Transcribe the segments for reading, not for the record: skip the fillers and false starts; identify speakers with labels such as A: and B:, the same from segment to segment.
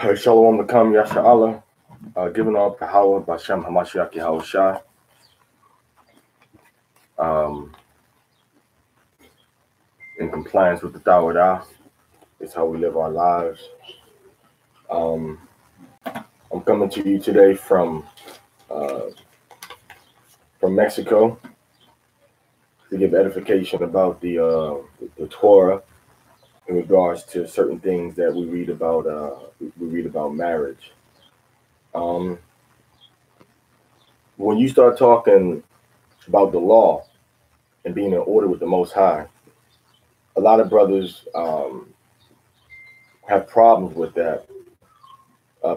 A: Shalom Lakam Yasha Allah, giving up the Hawa Bashem Hamashiach Yahushai. In compliance with the TORAH, it's how we live our lives. I'm coming to you today from Mexico to give edification about the Torah in regards to certain things that we read about. We read about marriage. When you start talking about the law and being in order with the Most High, a lot of brothers have problems with that,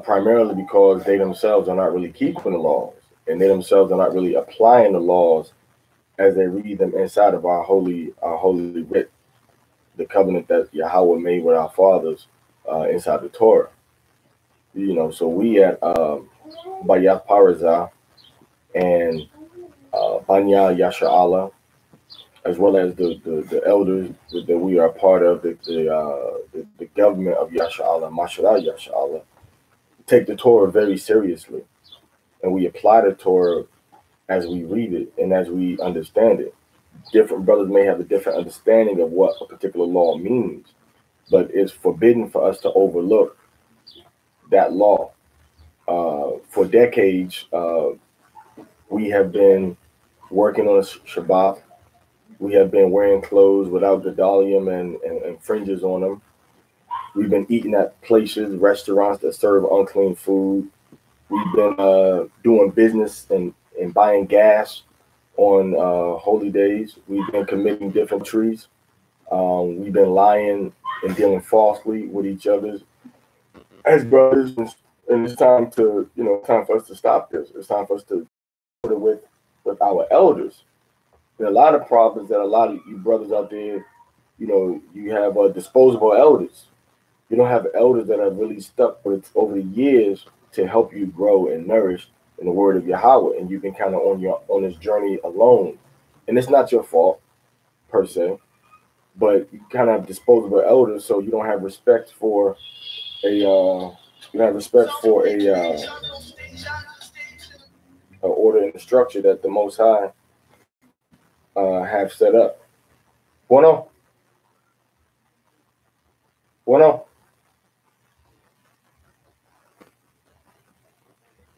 A: primarily because they themselves are not really keeping the laws, and they themselves are not really applying the laws as they read them inside of our holy writ, the covenant that Yahweh made with our fathers inside the Torah. You know, so we at Bayat Parazah and Banya Yasha Allah, as well as the elders that we are part of, the government of Yasha Allah, Mashallah Yasha Allah, take the Torah very seriously, and we apply the Torah as we read it and as we understand it. Different brothers may have a different understanding of what a particular law means, but it's forbidden for us to overlook that law. For decades, we have been working on Shabbat. We have been wearing clothes without gadolium and fringes on them. We've been eating at places, restaurants that serve unclean food. We've been doing business and buying gas on holy days. We've been committing different trees. We've been lying and dealing falsely with each other as brothers. And it's time to, time for us to stop this. It's time for us to put it with our elders. There are a lot of problems that a lot of you brothers out there, you have disposable elders. You don't have elders that are really stuck with over the years to help you grow and nourish in the word of Yahweh, and you've been kind of on this journey alone. And it's not your fault per se, but you kind of have disposable elders, so you don't have respect for a order and structure that the Most High have set up. Bueno.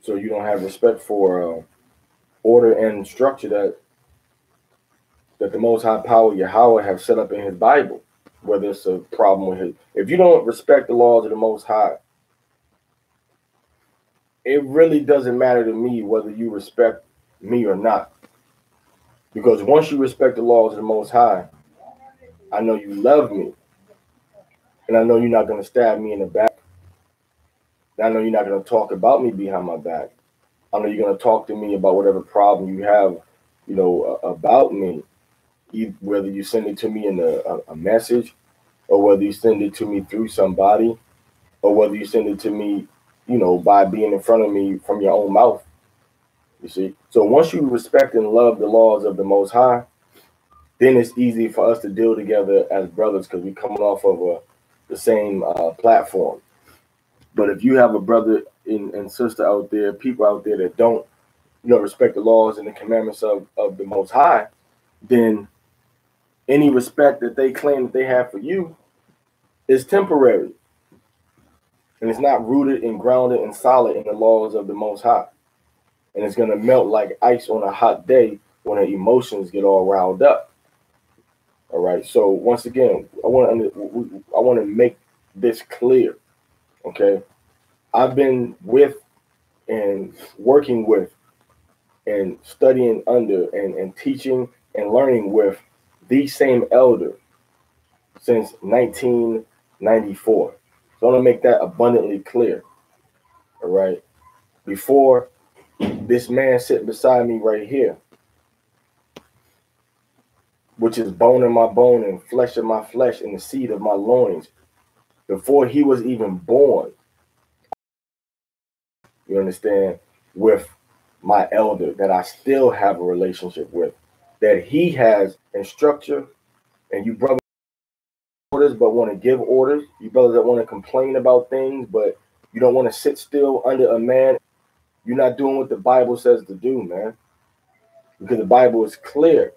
A: So you don't have respect for order and structure that the Most High Power Yahweh have set up in His Bible. Whether it's a problem with His, if you don't respect the laws of the Most High, it really doesn't matter to me whether you respect me or not. Because once you respect the laws of the Most High, I know you love me. And I know you're not going to stab me in the back. And I know you're not going to talk about me behind my back. I know you're going to talk to me about whatever problem you have, about me. Whether you send it to me in a message, or whether you send it to me through somebody, or whether you send it to me, by being in front of me from your own mouth. You see? So once you respect and love the laws of the Most High, then it's easy for us to deal together as brothers because we're coming off of the same platform. But if you have a brother and sister out there, people out there that don't, respect the laws and the commandments of the Most High, then any respect that they claim that they have for you is temporary. And it's not rooted and grounded and solid in the laws of the Most High. And it's going to melt like ice on a hot day when the emotions get all riled up. All right. So once again, I want to make this clear. Okay. I've been with and working with and studying under and teaching and learning with the same elder since 1994. So I want to make that abundantly clear. All right. Before this man sitting beside me right here, which is bone in my bone and flesh of my flesh and the seed of my loins, before he was even born, you understand, with my elder that I still have a relationship with, that he has in structure, and you brothers orders but want to give orders, you brothers that want to complain about things, but You don't want to sit still under a man. You're not doing what the Bible says to do, man. Because the Bible is clear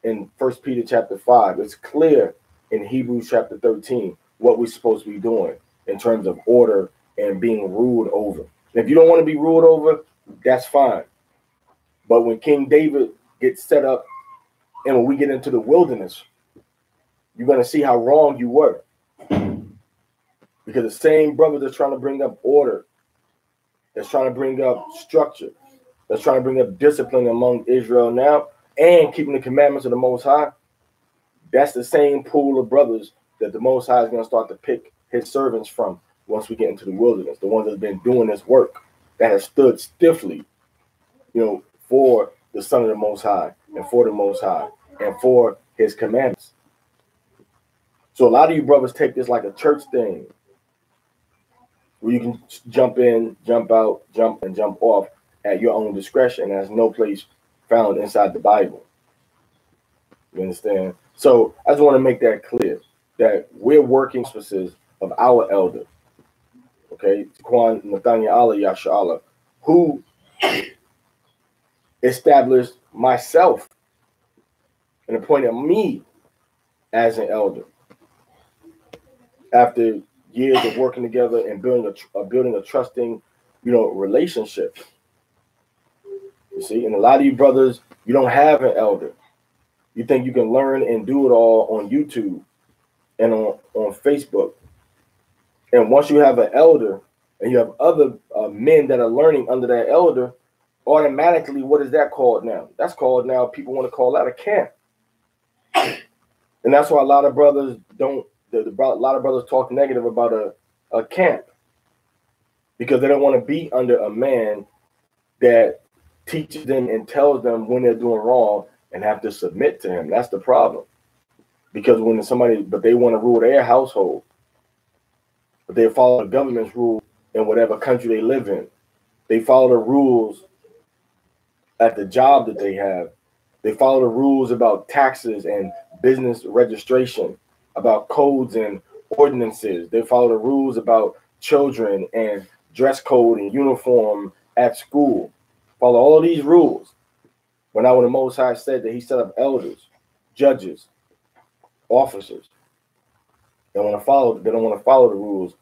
A: in 1 Peter chapter 5. It's clear in Hebrews chapter 13 what we're supposed to be doing in terms of order and being ruled over. And if you don't want to be ruled over, that's fine. But when King David gets set up and when we get into the wilderness, you're going to see how wrong you were. Because the same brother that's trying to bring up order, that's trying to bring up structure, that's trying to bring up discipline among Israel now, and keeping the commandments of the Most High, that's the same pool of brothers that the Most High is going to start to pick his servants from once we get into the wilderness, the ones that have been doing this work, that have stood stiffly, for the Son of the Most High, and for the Most High, and for his commandments. So a lot of you brothers take this like a church thing, where you can jump in, jump out, jump and jump off at your own discretion. There's no place found inside the Bible. You understand? So I just want to make that clear, that we're working purposes of our elder, okay, Quan Nathaniel Allah Yasha, who established myself and appointed me as an elder after years of working together and building a trusting, relationship. You see, and a lot of you brothers, you don't have an elder. You think you can learn and do it all on YouTube and on Facebook. And once you have an elder and you have other men that are learning under that elder, automatically, what is that called now? That's called now, people want to call that a camp. And that's why a lot of brothers talk negative about a camp, because they don't want to be under a man that teaches them and tells them when they're doing wrong and have to submit to him. That's the problem. Because but they want to rule their household, but they follow the government's rule in whatever country they live in. They follow the rules at the job that they have. They follow the rules about taxes and business registration, about codes and ordinances. They follow the rules about children and dress code and uniform at school. Follow all these rules. When the Most High said that he set up elders, judges, officers, they don't want to follow the rules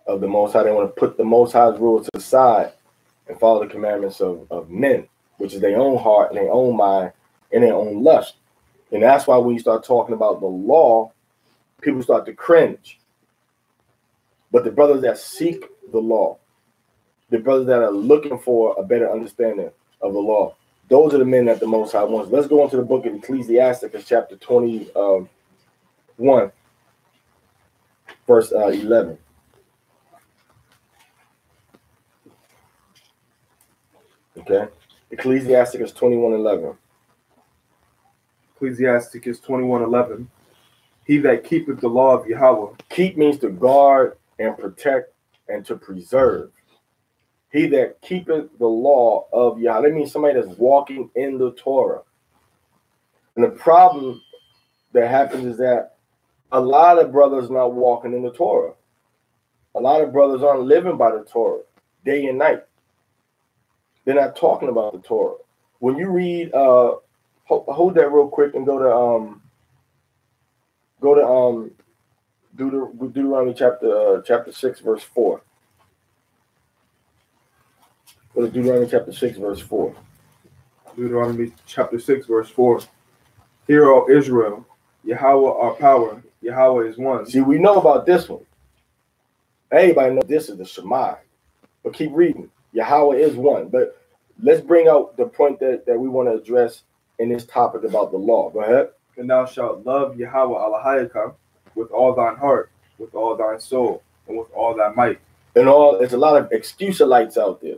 A: of the Most High. They want to put the Most High's rules to the side and follow the commandments of men, which is their own heart and their own mind and their own lust. And that's why when you start talking about the law, people start to cringe. But the brothers that seek the law, the brothers that are looking for a better understanding of the law, those are the men that the Most High wants. Let's go into the book of Ecclesiasticus, chapter 21, verse 11. Okay, Ecclesiasticus 21:11.
B: Ecclesiasticus 21:11. He that keepeth the law of Yahweh.
A: Keep means to guard and protect and to preserve. He that keepeth the law of Yahweh. That means somebody that's walking in the Torah. And the problem that happens is that a lot of brothers not walking in the Torah. A lot of brothers aren't living by the Torah day and night. They're not talking about the Torah. When you read, hold that real quick and go to Deuteronomy chapter 6 verse 4. Go to Deuteronomy chapter 6 verse 4.
B: Deuteronomy chapter 6 verse 4. Hear, O Israel, Yahweh our power, Yahweh is one.
A: See, we know about this one. Everybody knows this is the Shema. But keep reading. Yahweh is one. But let's bring out the point that we want to address in this topic about the law. Go ahead.
B: And thou shalt love Yahweh Elohayka with all thine heart, with all thine soul, and with all thy might.
A: There's a lot of excuse-alites out there.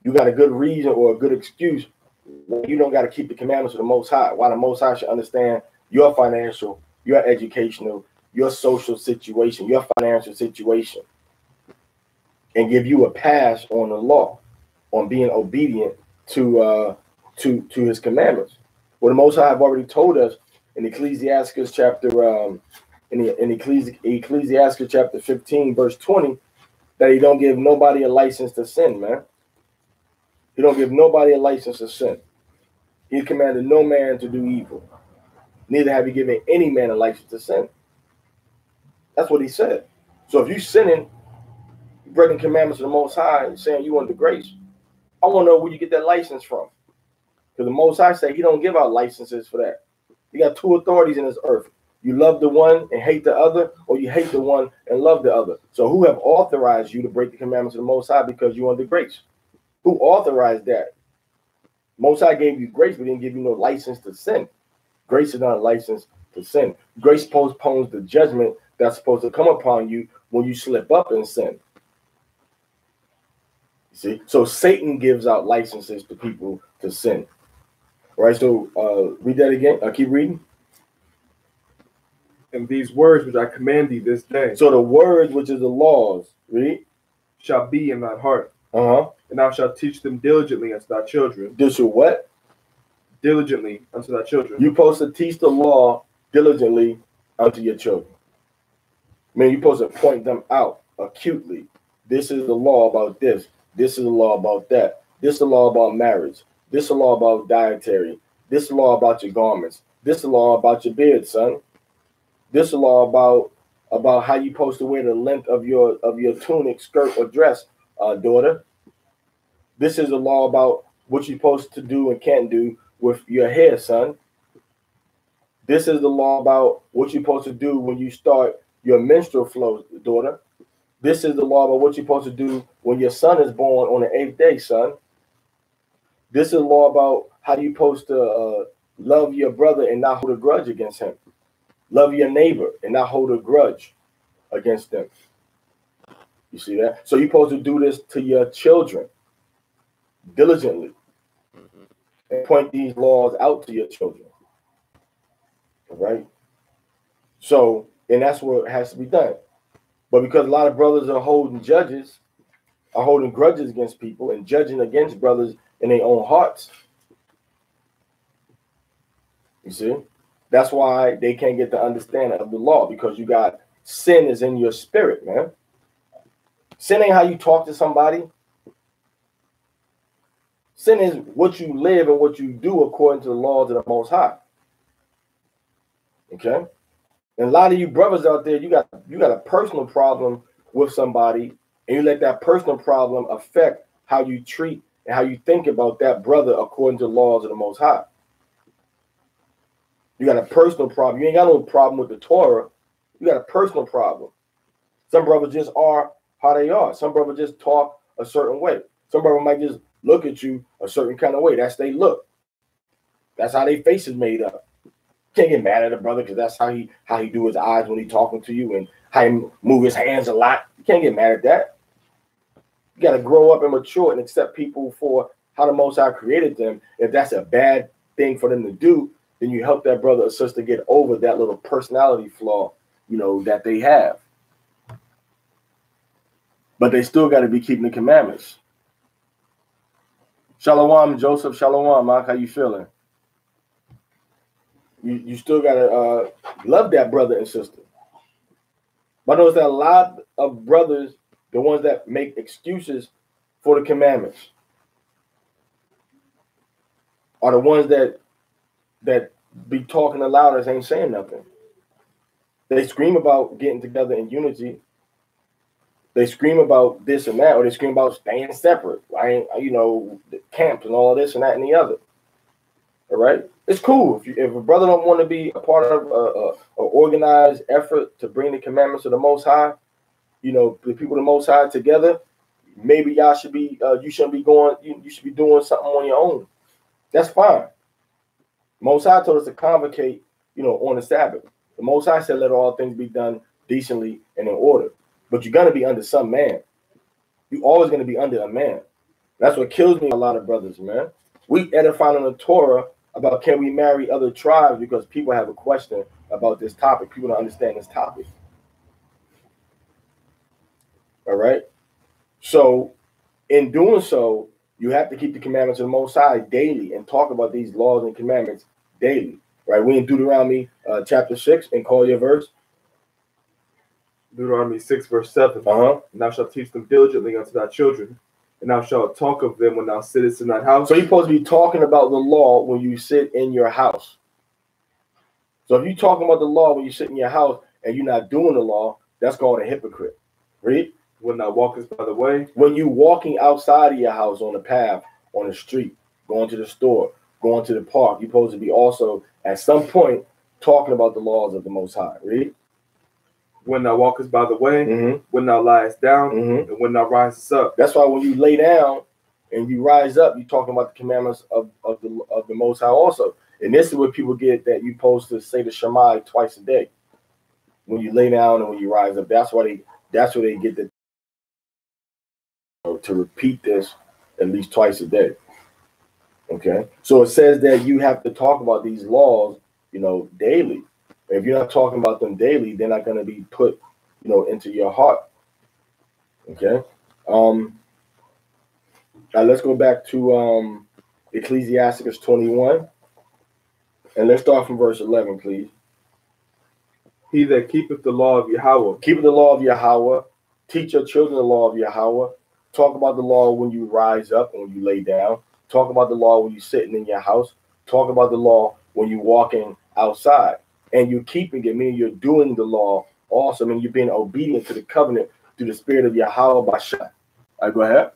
A: You got a good reason or a good excuse why you don't got to keep the commandments of the Most High. Why the Most High should understand your financial, your educational, your social situation, your financial situation, and give you a pass on the law, on being obedient to his commandments. Well, the Most High have already told us in Ecclesiasticus chapter Ecclesiasticus chapter 15 verse 20 that he don't give nobody a license to sin, man. He don't give nobody a license to sin. He commanded no man to do evil. Neither have he given any man a license to sin. That's what he said. So if you sinning, breaking commandments of the Most High, and saying you under grace, I want to know where you get that license from. Because the Most High say he don't give out licenses for that. You got two authorities in this earth. You love the one and hate the other, or you hate the one and love the other. So who have authorized you to break the commandments of the Most High because you're under grace? Who authorized that? Most High gave you grace, but didn't give you no license to sin. Grace is not a license to sin. Grace postpones the judgment that's supposed to come upon you when you slip up and sin. You see? So Satan gives out licenses to people to sin. All right, so read that again. Keep reading.
B: And these words which I command thee this day.
A: So the words, which is the laws, read,
B: shall be in thy heart.
A: Uh-huh.
B: And thou shalt teach them diligently unto thy children.
A: This will what?
B: Diligently unto thy children.
A: You're supposed to teach the law diligently unto your children. I mean, you're supposed to point them out acutely. This is the law about this. This is the law about that. This is the law about marriage. This is the law about dietary. This is the law about your garments. This is the law about your beard, son. This is the law about how you're supposed to wear the length of your tunic, skirt, or dress, daughter. This is the law about what you're supposed to do and can't do with your hair, son. This is the law about what you're supposed to do when you start your menstrual flow, daughter. This is the law about what you're supposed to do when your son is born on the 8th day, son. This is the law about how you're supposed to love your brother and not hold a grudge against him. Love your neighbor and not hold a grudge against them. You see that? So you're supposed to do this to your children diligently and point these laws out to your children. All right? So, and that's what has to be done. But because a lot of brothers are holding grudges against people and judging against brothers in their own hearts, you see? That's why they can't get the understanding of the law, because you got sin is in your spirit, man. Sin ain't how you talk to somebody. Sin is what you live and what you do according to the laws of the Most High. Okay? And a lot of you brothers out there, you got a personal problem with somebody, and you let that personal problem affect how you treat and how you think about that brother according to the laws of the Most High. You got a personal problem. You ain't got no problem with the Torah. You got a personal problem. Some brothers just are how they are. Some brothers just talk a certain way. Some brothers might just look at you a certain kind of way. That's they look. That's how their face is made up. Can't get mad at a brother because that's how he do his eyes when he talking to you and how he move his hands a lot. You can't get mad at that. You got to grow up and mature and accept people for how the Most High created them. If that's a bad thing for them to do, then you help that brother or sister get over that little personality flaw, you know, that they have. But they still got to be keeping the commandments. Shalom, Joseph. Shalom, Mark. How you feeling? You still got to love that brother and sister. But I notice that a lot of brothers, the ones that make excuses for the commandments, are the ones that be talking the loudest, ain't saying nothing. They scream about getting together in unity. They scream about this and that, or they scream about staying separate, right? You know, the camps and all of this and that and the other. All right? It's cool. If a brother don't want to be a part of an organized effort to bring the commandments of the Most High, you know, the people of the Most High together, maybe y'all should be, you shouldn't be going, you should be doing something on your own. That's fine. Most High told us to convocate, you know, on the Sabbath. The Most High said, let all things be done decently and in order. But you're going to be under some man. You're always going to be under a man. That's what kills me, a lot of brothers, man. We edify on the Torah about can we marry other tribes because people have a question about this topic. People don't understand this topic. All right? So in doing so, you have to keep the commandments of the Most High daily and talk about these laws and commandments daily. Right? We in Deuteronomy chapter 6 and call your verse.
B: Deuteronomy 6, verse 7. And thou shalt teach them diligently unto thy children, and thou shalt talk of them when thou sittest in that house.
A: So you're supposed to be talking about the law when you sit in your house. So if you're talking about the law when you sit in your house and you're not doing the law, that's called a hypocrite. Read.
B: When thou walkest by the way.
A: When you're walking outside of your house on the path, on the street, going to the store, going to the park, you're supposed to be also at some point talking about the laws of the Most High. Read.
B: When thou walkest by the way, when thou liest down, and when thou risest up.
A: That's why when you lay down and you rise up, you're talking about the commandments of the Most High also. And this is what people get, that you're supposed to say the Shema twice a day. When you lay down and when you rise up, that's where they get the to repeat this at least twice a day. Okay, so it says that you have to talk about these laws, daily. If you're not talking about them daily, they're not going to be put, into your heart. Okay. Now let's go back to Ecclesiasticus 21, and let's start from verse 11, please.
B: He that keepeth the law of Yahweh.
A: Keep the law of Yahweh. Teach your children the law of Yahweh. Talk about the law when you rise up and when you lay down. Talk about the law when you're sitting in your house. Talk about the law when you're walking outside. And you're keeping it, meaning you're doing the law also. I mean, you're being obedient to the covenant through the spirit of Yahweh Bashan. All right, go ahead.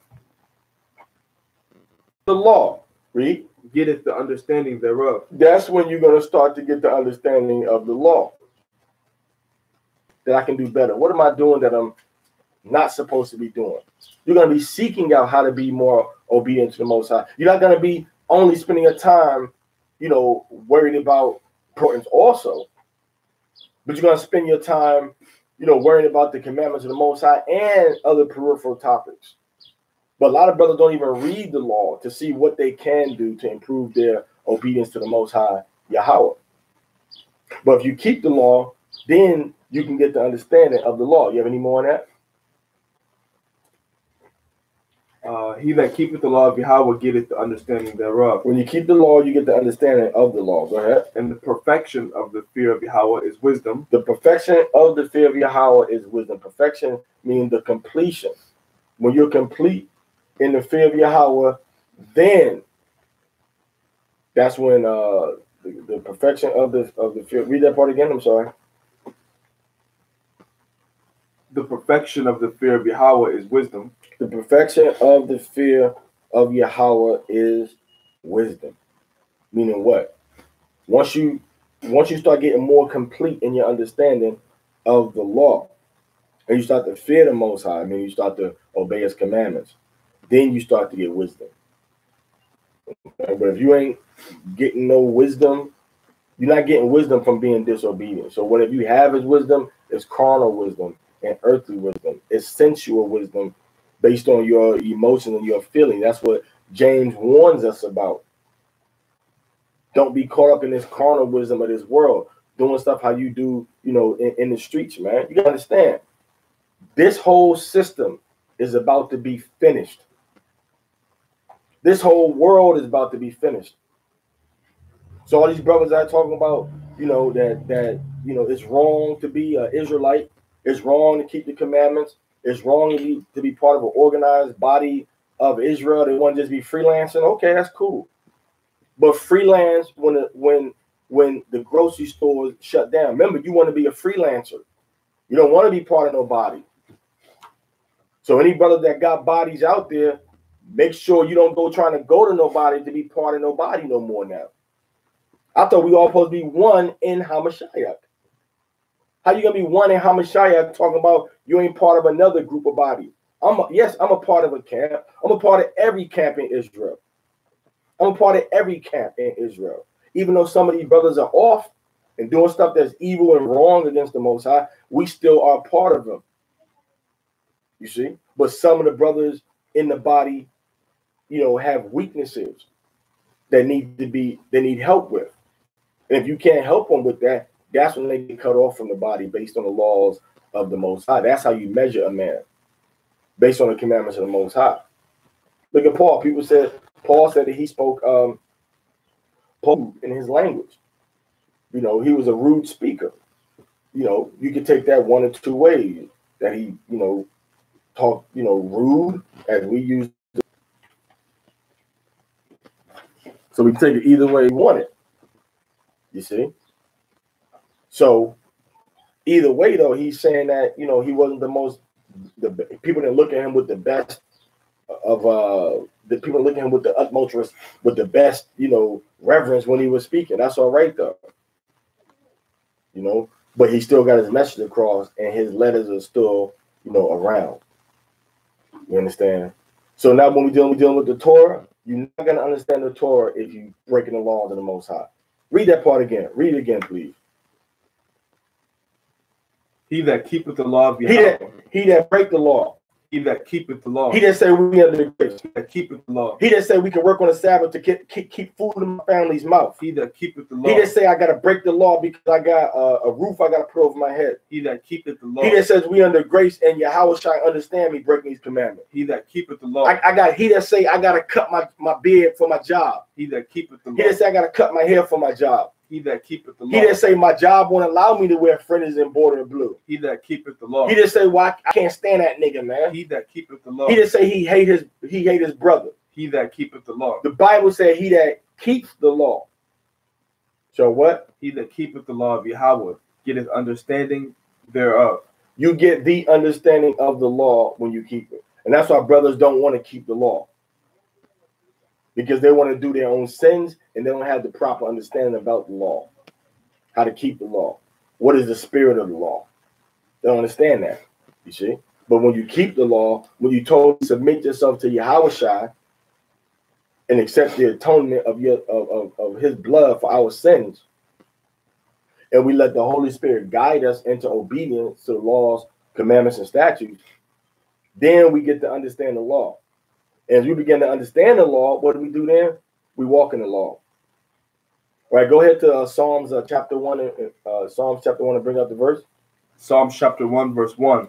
A: The law. Read.
B: Getteth the understanding thereof.
A: That's when you're going to start to get the understanding of the law. That I can do better. What am I doing that I'm not supposed to be doing? You're going to be seeking out how to be more obedient to the Most High. You're not going to be only spending your time, worried about importance also. But you're going to spend your time, worrying about the commandments of the Most High and other peripheral topics. But a lot of brothers don't even read the law to see what they can do to improve their obedience to the Most High, Yahweh. But if you keep the law, then you can get the understanding of the law. You have any more on that?
B: He that keepeth the law of Yahweh getteth the understanding thereof.
A: When you keep the law, you get the understanding of the law. Go ahead.
B: And the perfection of the fear of Yahweh is wisdom.
A: The perfection of the fear of Yahweh is wisdom. Perfection means the completion. When you're complete in the fear of Yahweh, then that's when the perfection of the fear. Read that part again. I'm sorry.
B: The perfection of the fear of Yahweh is wisdom.
A: The perfection of the fear of Yahweh is wisdom. Meaning what? Once you start getting more complete in your understanding of the law, and you start to fear the Most High, you start to obey His commandments, then you start to get wisdom. Okay? But if you ain't getting no wisdom, you're not getting wisdom from being disobedient. So whatever you have is wisdom, is carnal wisdom and earthly wisdom. It's sensual wisdom based on your emotions and your feeling. That's what James warns us about. Don't be caught up in this carnal wisdom of this world, doing stuff how you do, in the streets, man. You gotta understand, this whole system is about to be finished. This whole world is about to be finished. So all these brothers that are talking about, that it's wrong to be an Israelite, it's wrong to keep the commandments, it's wrong to be part of an organized body of Israel. They want to just be freelancing. Okay, that's cool. But freelance when the grocery stores shut down. Remember, you want to be a freelancer. You don't want to be part of nobody. So any brother that got bodies out there, make sure you don't go trying to go to nobody to be part of nobody no more now. I thought we all supposed to be one in Hamashiach. How you gonna be one in Hamashiach talking about you ain't part of another group of bodies? I'm a part of a camp. I'm a part of every camp in Israel. I'm a part of every camp in Israel. Even though some of these brothers are off and doing stuff that's evil and wrong against the Most High, we still are part of them. You see? But some of the brothers in the body, have weaknesses that they need help with. And if you can't help them with that, that's when they get cut off from the body based on the laws of the Most High. That's how you measure a man, based on the commandments of the Most High. Look at Paul. Paul said that he spoke Paul in his language. He was a rude speaker. you know, you can take that one or two ways. That he, you know, talk, you know, rude as we use. So we take it either way we want it. You see? So either way, though, he's saying that, you know, he wasn't the people didn't look at him with the best of the people look at him with the utmost with the best, you know, reverence when he was speaking. That's all right, though. You know, but he still got his message across, and his letters are still, you know, around. You understand? So now when we're dealing with the Torah, you're not going to understand the Torah if you're breaking the laws of the Most High. Read that part again. Read it again, please.
B: He that keepeth the law of Yahweh.
A: He that break the law.
B: He that keepeth the law.
A: He didn't say we under the grace.
B: He that keepeth the law.
A: He didn't say we can work on the Sabbath to keep food in my family's mouth.
B: He that keepeth the law.
A: He didn't say I got to break the law because I got a roof I got to put over my head.
B: He that keepeth the law.
A: He that says we under grace and Yahweh shall understand me breaking these commandments.
B: He that keepeth the law.
A: He that say I got to cut my beard for my job.
B: He that keepeth the law.
A: He that say I got to cut my hair for my job.
B: He that keepeth the law.
A: He didn't say my job won't allow me to wear fringes and border blue.
B: He that keepeth the law.
A: He didn't say, well, I can't stand that nigga, man.
B: He that keepeth the law.
A: He didn't say he hate his brother.
B: He that keepeth the law.
A: The Bible said he that keeps the law. So what?
B: He that keepeth the law of Yahweh getteth understanding thereof.
A: You get the understanding of the law when you keep it. And that's why brothers don't want to keep the law. Because they want to do their own sins and they don't have the proper understanding about the law. How to keep the law. What is the spirit of the law? They don't understand that. You see? But when you keep the law, when you totally submit yourself to Yahweh Shai and accept the atonement of his blood for our sins, and we let the Holy Spirit guide us into obedience to the laws, commandments, and statutes, then we get to understand the law. As we begin to understand the law, what do we do then? We walk in the law. All right, go ahead to Psalms chapter 1 and bring up the verse.
B: Psalms chapter 1, verse 1.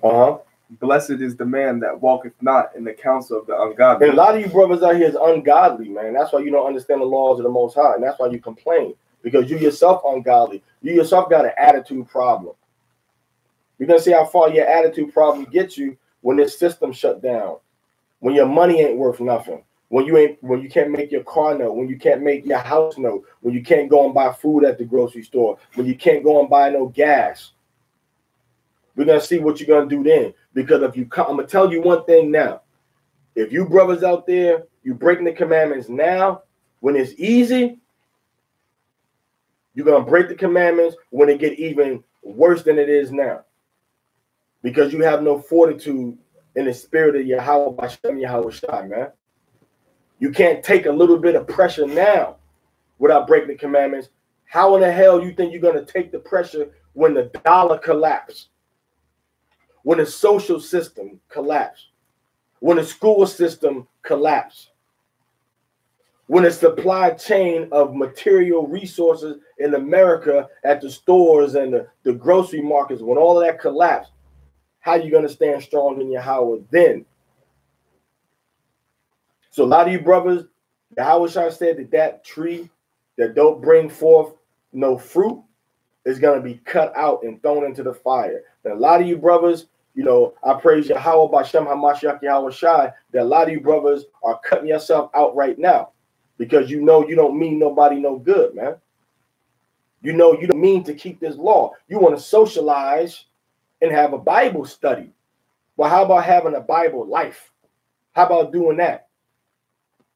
B: Blessed is the man that walketh not in the counsel of the ungodly.
A: And a lot of you brothers out here is ungodly, man. That's why you don't understand the laws of the Most High. And that's why you complain. Because you yourself ungodly. You yourself got an attitude problem. You're going to see how far your attitude problem gets you when this system shut down. When your money ain't worth nothing, when you can't make your car note, when you can't make your house note, when you can't go and buy food at the grocery store, when you can't go and buy no gas. We're gonna see what you're gonna do then. Because if you come, I'm gonna tell you one thing now. If you brothers out there, you breaking the commandments now, when it's easy, you're gonna break the commandments when it get even worse than it is now. Because you have no fortitude in the spirit of Yahweh Bashem Yahweh Shai, man. You can't take a little bit of pressure now without breaking the commandments. How in the hell you think you're going to take the pressure when the dollar collapses? When the social system collapses? When the school system collapses? When the supply chain of material resources in America at the stores and the grocery markets, when all of that collapsed, how are you going to stand strong in Yahweh then? So a lot of you brothers, Yahweh Shai said that tree that don't bring forth no fruit is going to be cut out and thrown into the fire. And a lot of you brothers, you know, I praise Yahweh Bashem HaMashiach Yahweh Shai, that a lot of you brothers are cutting yourself out right now because you know you don't mean nobody no good, man. You know you don't mean to keep this law. You want to socialize and have a Bible study. Well, how about having a Bible life? How about doing that?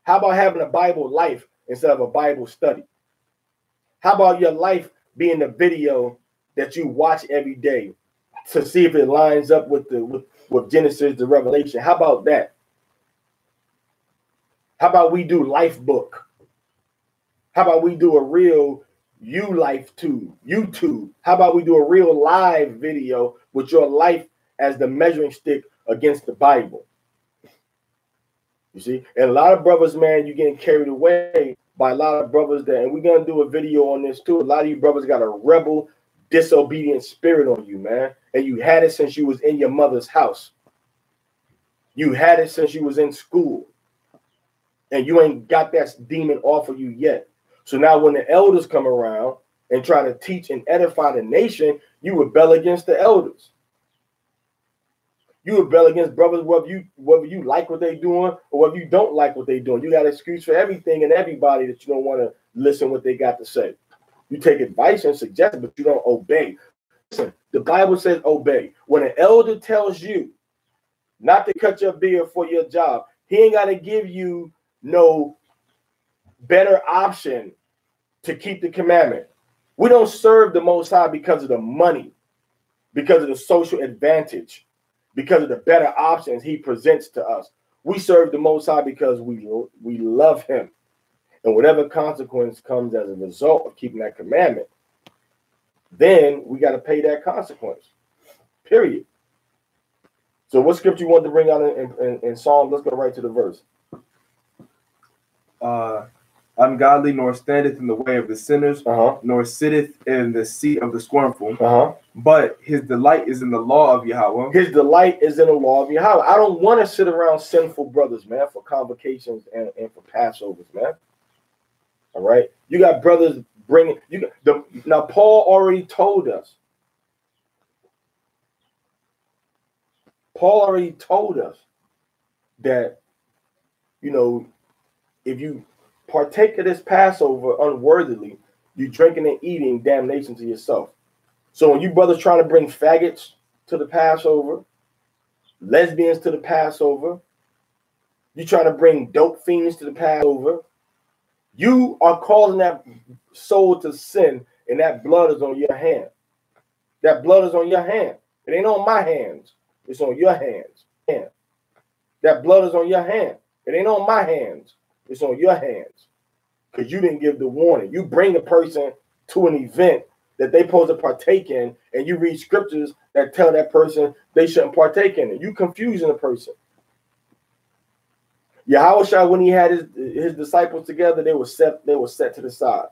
A: How about having a Bible life instead of a Bible study? How about your life being the video that you watch every day to see if it lines up with Genesis to Revelation? How about that? How about we do life book? How about we do a real YouTube? How about we do a real live video with your life as the measuring stick against the Bible? You see, and a lot of brothers, man, you're getting carried away by a lot of brothers and we're going to do a video on this too. A lot of you brothers got a rebel, disobedient spirit on you, man. And you had it since you was in your mother's house. You had it since you was in school. And you ain't got that demon off of you yet. So now when the elders come around and try to teach and edify the nation, you rebel against the elders. You rebel against brothers, whether you like what they're doing or whether you don't like what they're doing. You got an excuse for everything and everybody that you don't want to listen what they got to say. You take advice and suggestions, but you don't obey. Listen, the Bible says obey. When an elder tells you not to cut your beard for your job, he ain't got to give you no better option to keep the commandment. We don't serve the Most High because of the money, because of the social advantage, because of the better options he presents to us. We serve the Most High because we love him. And whatever consequence comes as a result of keeping that commandment, then we got to pay that consequence, period. So what scripture you want to bring out in Psalm? Let's go right to the verse.
B: Ungodly nor standeth in the way of the sinners, nor sitteth in the seat of the scornful. But his delight is in the law of Yahweh.
A: His delight is in the law of Yahweh. I don't want to sit around sinful brothers, man, for convocations and for Passovers, man. All right, you got brothers bringing now. Paul already told us. Paul already told us that, you know, if you partake of this Passover unworthily, you drinking and eating damnation to yourself. So when you brothers trying to bring faggots to the Passover, lesbians to the Passover, you trying to bring dope fiends to the Passover, you are causing that soul to sin, and that blood is on your hand. That blood is on your hand. It ain't on my hands. It's on your hands. That blood is on your hand. It ain't on my hands. It's on your hands. Because you didn't give the warning. You bring the person to an event that they supposed to partake in, and you read scriptures that tell that person they shouldn't partake in it. You confusing the person. Yahushua, when he had his disciples together, they were set to the side.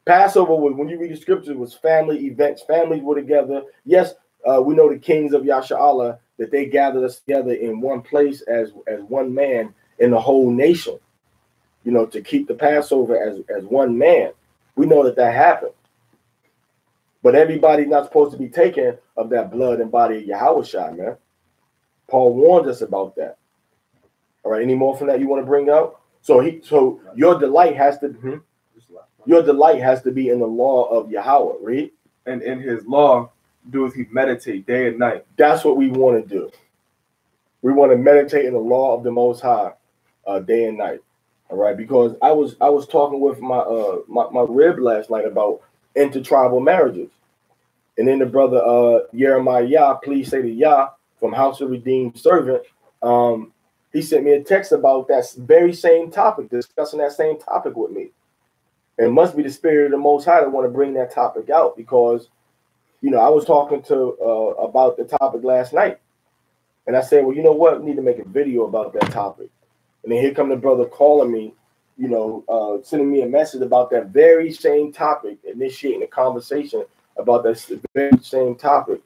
A: Passover, when you read the scriptures, was family events. Families were together. Yes, we know the kings of Yasharallah, that they gathered us together in one place as one man in the whole nation, you know, to keep the Passover as one man. We know that happened. But everybody's not supposed to be taken of that blood and body of Yahushua, man. Paul warns us about that. All right, any more from that you want to bring up? So your delight has to be in the law of Yahweh, read.
B: And in his law doeth he meditate day and night.
A: That's what we want to do. We want to meditate in the law of the Most High day and night. All right, because I was talking with my rib last night about intertribal marriages. And then the brother Jeremiah, please say the Yah, from House of Redeemed Servant, he sent me a text about that very same topic, discussing that same topic with me. It must be the spirit of the Most High that want to bring that topic out, because, you know, I was talking to about the topic last night, and I said, well, you know what, we need to make a video about that topic. And then here come the brother calling me, you know, sending me a message about that very same topic, initiating a conversation about that very same topic,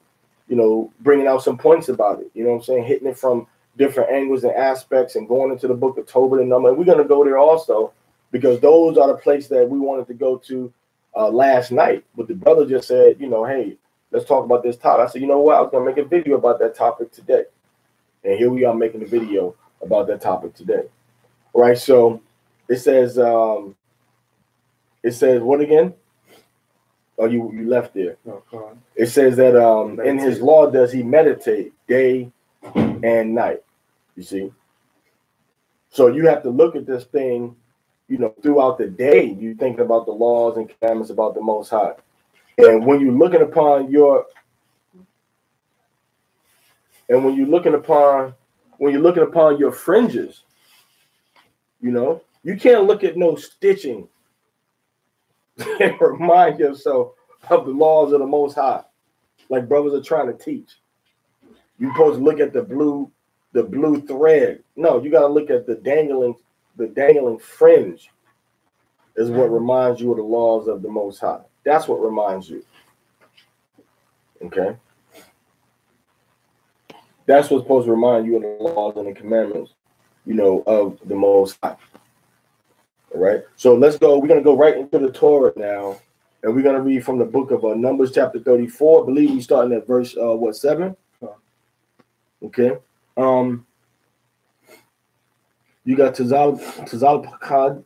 A: you know, bringing out some points about it, you know what I'm saying, hitting it from different angles and aspects and going into the book of Tobit and Number. And we're going to go there also, because those are the places that we wanted to go to last night. But the brother just said, you know, hey, let's talk about this topic. I said, you know what, I was going to make a video about that topic today. And here we are making a video about that topic today. All right, so it says what again? Oh, you left there.
B: Okay.
A: It says that in his law does he meditate day and night. You see? So you have to look at this thing, you know, throughout the day. You think about the laws and commandments about the Most High. And when you're looking upon your fringes, you know, you can't look at no stitching and remind yourself of the laws of the Most High, like brothers are trying to teach. You're supposed to look at the blue thread. No, you got to look at the dangling fringe is what reminds you of the laws of the Most High. That's what reminds you. Okay? That's what's supposed to remind you of the laws and the commandments, you know, of the Most High. All right? So let's go. We're going to go right into the Torah now, And we're going to read from the book of Numbers chapter 34. I believe we starting at verse, 7? Okay. You got Tazalpakad.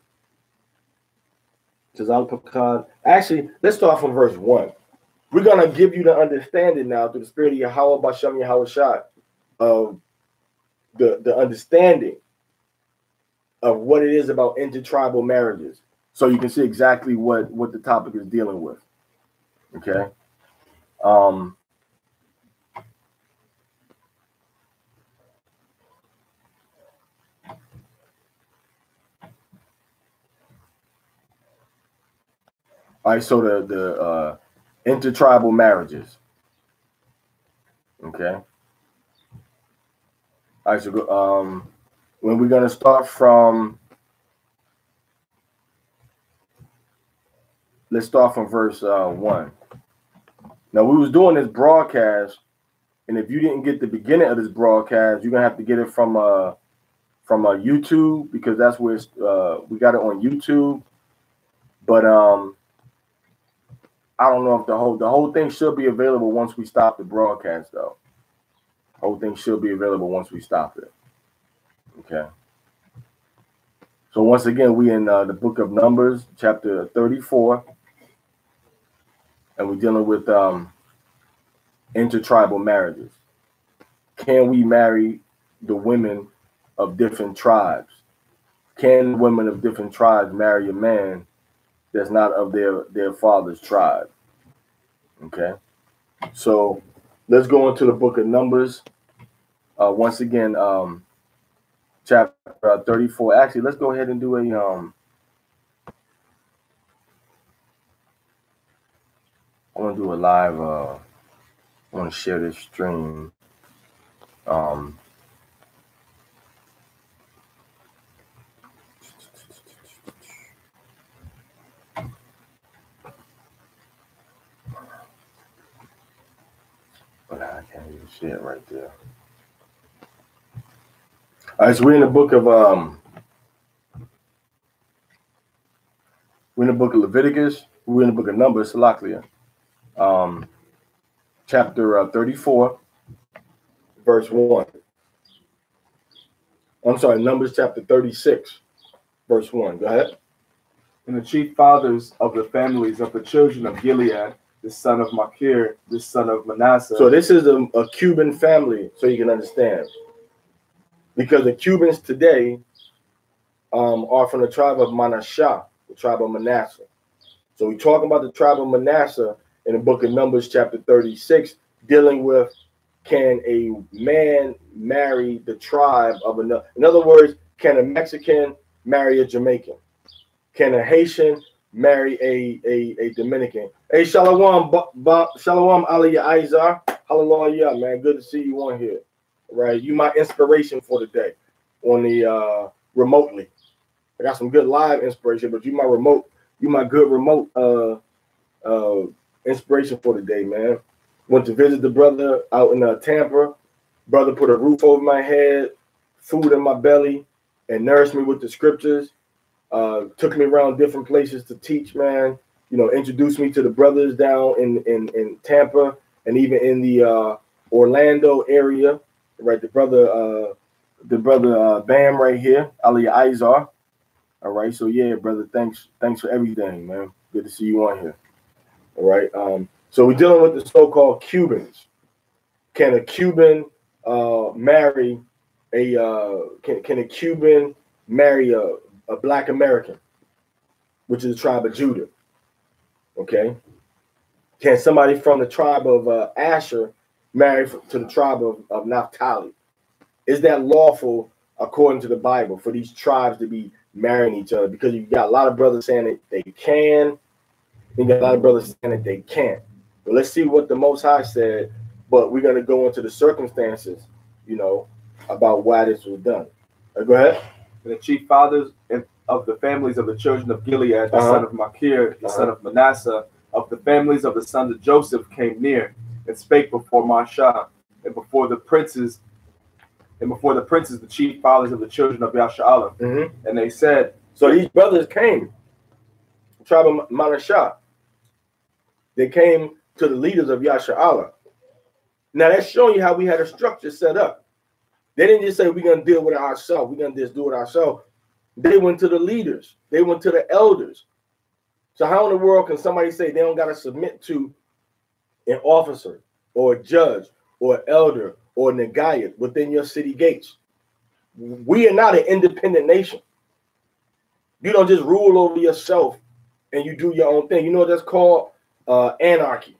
A: Actually, let's start from verse 1. We're going to give you the understanding now through the spirit of Yahweh Bashem Yahweh Shai of the understanding of what it is about intertribal marriages. So you can see exactly what the topic is dealing with. Okay. All right, so the intertribal marriages. Okay. All right, so when we're gonna start from, let's start from verse 1. Now we was doing this broadcast, and if you didn't get the beginning of this broadcast, you're gonna have to get it from YouTube, because that's where we got it on YouTube. But I don't know if the whole thing should be available once we stop the broadcast, though. The whole thing should be available once we stop it. Okay. So once again, we in the book of Numbers, chapter 34, and we're dealing with intertribal marriages. Can we marry the women of different tribes? Can women of different tribes marry a man that's not of their father's tribe? Okay, so let's go into the book of Numbers. Once again, chapter 34. Actually, let's go ahead and do a I want to do a live. I want to share this stream. But I can't even see it right there. All right, so we're in the book of Leviticus. We're in the book of Numbers, Salaklia. Chapter 34, verse 1. I'm sorry, Numbers chapter 36, verse 1. Go ahead.
B: And the chief fathers of the families of the children of Gilead, the son of Machir, the son of Manasseh.
A: So this is a Cuban family, so you can understand. Because the Cubans today are from the tribe of Manasseh, the tribe of Manasseh. So we're talking about the tribe of Manasseh in the book of Numbers chapter 36, dealing with, can a man marry the tribe of another? In other words, can a Mexican marry a Jamaican? Can a Haitian marry a Dominican? Hey, Shalom, Shalom, Aliyah Izar. Hallelujah, man. Good to see you on here. Right, you my inspiration for the day on the remotely. I got some good live inspiration, but you my good remote inspiration for the day, man. Went to visit the brother out in Tampa. Brother put a roof over my head, food in my belly, and nourished me with the scriptures. Took me around different places to teach, man. You know, introduced me to the brothers down in Tampa and even in the Orlando area. Right, the brother Bam right here, Aliyah Izar. All right, so yeah, brother, thanks for everything, man. Good to see you on here. All right, so we're dealing with the so-called Cubans. Can a Cuban marry can a Cuban marry a Black American, which is the tribe of Judah? Okay, can somebody from the tribe of Asher marry to the tribe of Naphtali? Is that lawful according to the Bible for these tribes to be marrying each other? Because you got a lot of brothers saying that they can, you got a lot of brothers saying that they can't. But let's see what the Most High said. But we're going to go into the circumstances, you know, about why this was done. Go ahead.
B: And the chief fathers of the families of the children of Gilead, the son of Machir, the son of Manasseh, of the families of the sons of Joseph came near and spake before Mashah, and before the princes, the chief fathers of the children of Yasha'alah. And they said,
A: so these brothers came, tribe of Manasseh, They came to the leaders of Yasha'Allah. Now that's showing you how we had a structure set up. They didn't just say we're going to deal with it ourselves. We're going to just do it ourselves. They went to the leaders. They went to the elders. So how in the world can somebody say they don't got to submit to an officer or a judge or an elder or a Nagayat within your city gates? We are not an independent nation. You don't just rule over yourself and you do your own thing. You know what that's called? Anarchy.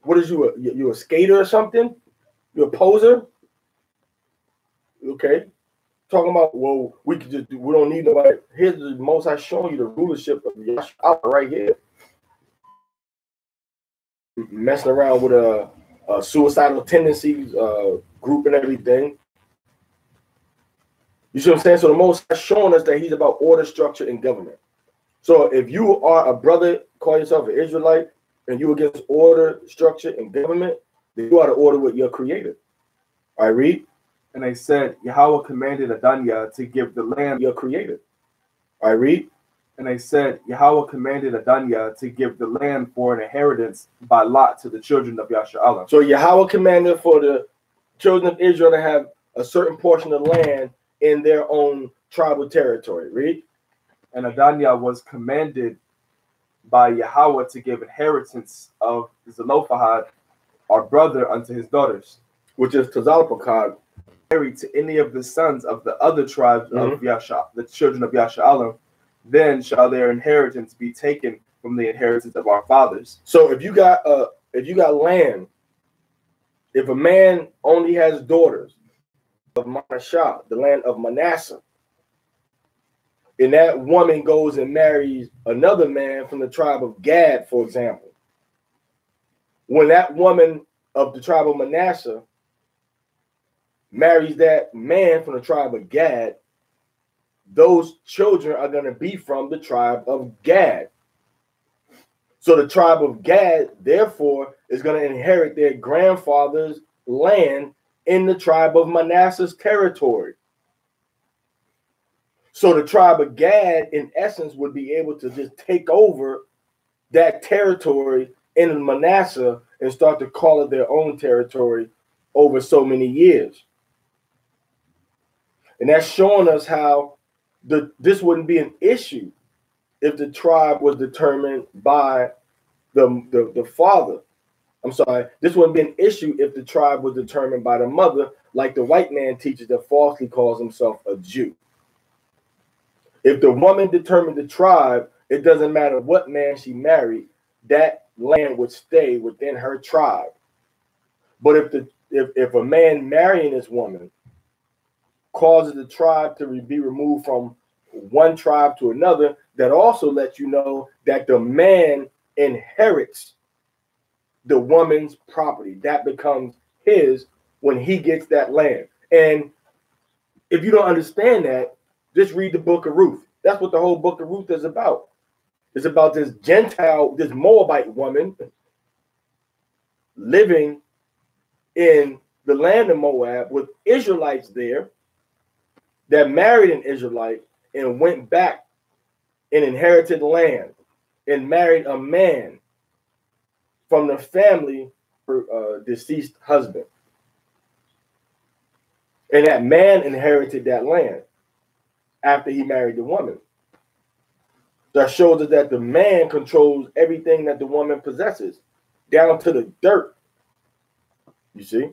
A: What is you a skater or something? You a poser? Okay. Talking about, well, we could just do, we don't need nobody. Here's the Most High showing you the rulership of Yasha'Allah right here. Messing around with a suicidal tendencies group and everything. You see what I'm saying? So the Most High showing us that he's about order, structure, and government. So if you are a brother, call yourself an Israelite, and you against order, structure, and government, then you are to order with your creator. I read.
B: And they said, Yahweh commanded Adaniah to give the land.
A: Your creator. I read.
B: And they said, Yahweh commanded Adaniah to give the land for an inheritance by lot to the children of Yasha'Allah.
A: So Yahweh commanded for the children of Israel to have a certain portion of land in their own tribal territory. Read.
B: And Adaniah was commanded by Yahweh to give inheritance of Zelophehad, our brother, unto his daughters,
A: which is Tazalpakad,
B: married to any of the sons of the other tribes of Yasha, the children of Yasha'Allah, then shall their inheritance be taken from the inheritance of our fathers.
A: So if you got land, if a man only has daughters of Manasseh, the land of Manasseh, and that woman goes and marries another man from the tribe of Gad, for example, when that woman of the tribe of Manasseh marries that man from the tribe of Gad, those children are going to be from the tribe of Gad. So the tribe of Gad, therefore, is going to inherit their grandfather's land in the tribe of Manasseh's territory. So the tribe of Gad, in essence, would be able to just take over that territory in Manasseh and start to call it their own territory over so many years. And that's showing us how this wouldn't be an issue if the tribe was determined by the father. I'm sorry, this wouldn't be an issue if the tribe was determined by the mother, like the white man teaches that falsely calls himself a Jew. If the woman determined the tribe, it doesn't matter what man she married, that land would stay within her tribe. But if a man marrying this woman causes the tribe to be removed from one tribe to another, that also lets you know that the man inherits the woman's property. That becomes his when he gets that land. And if you don't understand that, just read the book of Ruth. That's what the whole book of Ruth is about. It's about this Gentile, this Moabite woman living in the land of Moab with Israelites there that married an Israelite and went back and inherited land and married a man from the family for deceased husband. And that man inherited that land after he married the woman. That shows us that the man controls everything that the woman possesses, down to the dirt. You see?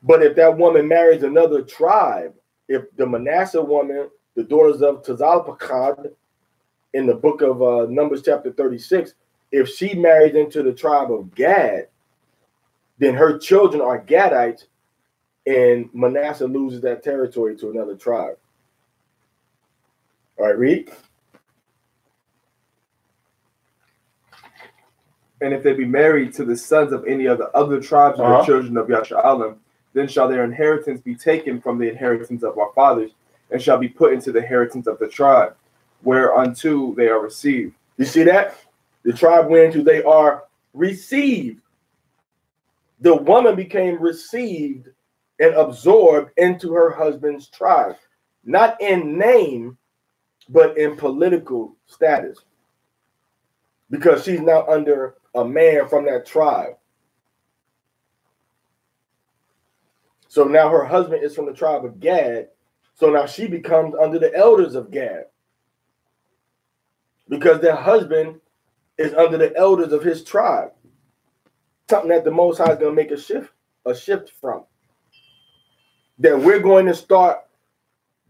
A: But if that woman marries another tribe, if the Manasseh woman, the daughters of Tazalpakad, in the book of Numbers chapter 36, if she marries into the tribe of Gad, then her children are Gadites, and Manasseh loses that territory to another tribe. All right, read.
B: And if they be married to the sons of any of the other tribes of the children of Yasha'Allah, then shall their inheritance be taken from the inheritance of our fathers, and shall be put into the inheritance of the tribe, whereunto they are received.
A: You see that? The tribe whereunto they are received. The woman became received and absorbed into her husband's tribe, not in name, but in political status, because she's now under a man from that tribe. So now her husband is from the tribe of Gad. So now she becomes under the elders of Gad. Because their husband is under the elders of his tribe. Something that the Most High is going to make a shift from. That we're going to start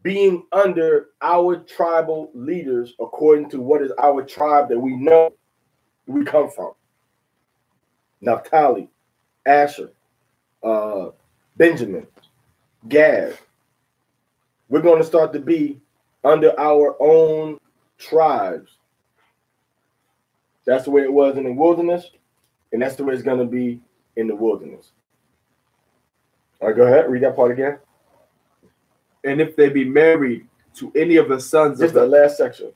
A: being under our tribal leaders according to what is our tribe that we know we come from. Naphtali, Asher, Benjamin, Gad. We're going to start to be under our own tribes. That's the way it was in the wilderness, and that's the way it's going to be in the wilderness. All right, go ahead. Read that part again.
B: And if they be married to any of the sons
A: of the last section,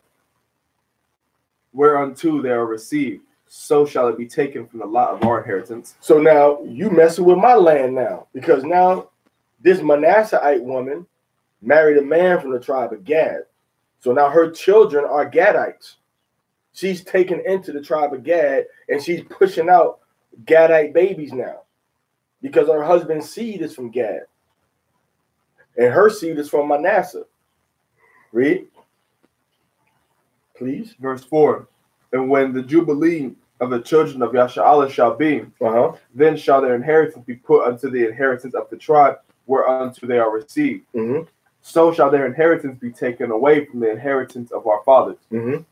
B: whereunto they are received, so shall it be taken from the lot of our inheritance.
A: So now you messing with my land now, because now this Manassehite woman married a man from the tribe of Gad. So now her children are Gadites. She's taken into the tribe of Gad, and she's pushing out Gadite babies now because her husband's seed is from Gad. And her seed is from Manasseh. Read, please.
B: Verse 4. And when the jubilee of the children of Yasha'Allah shall be, then shall their inheritance be put unto the inheritance of the tribe whereunto they are received. So shall their inheritance be taken away from the inheritance of our fathers. And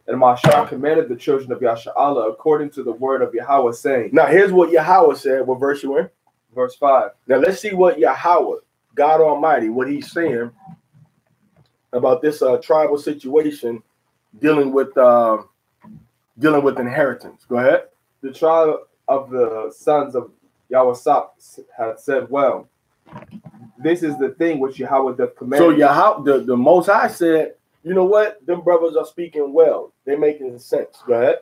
B: Mashah commanded the children of Yasha'Allah according to the word of Yahweh, saying.
A: Now here's what Yahweh said. What verse you in?
B: Verse 5.
A: Now let's see what Yahweh, God Almighty, what he's saying about this tribal situation dealing with inheritance. Go ahead.
B: The tribe of the sons of Yahweh had said, well, this is the thing which Yahweh doth command.
A: So Yahweh, the Most High said, you know what? Them brothers are speaking well. They're making sense. Go ahead.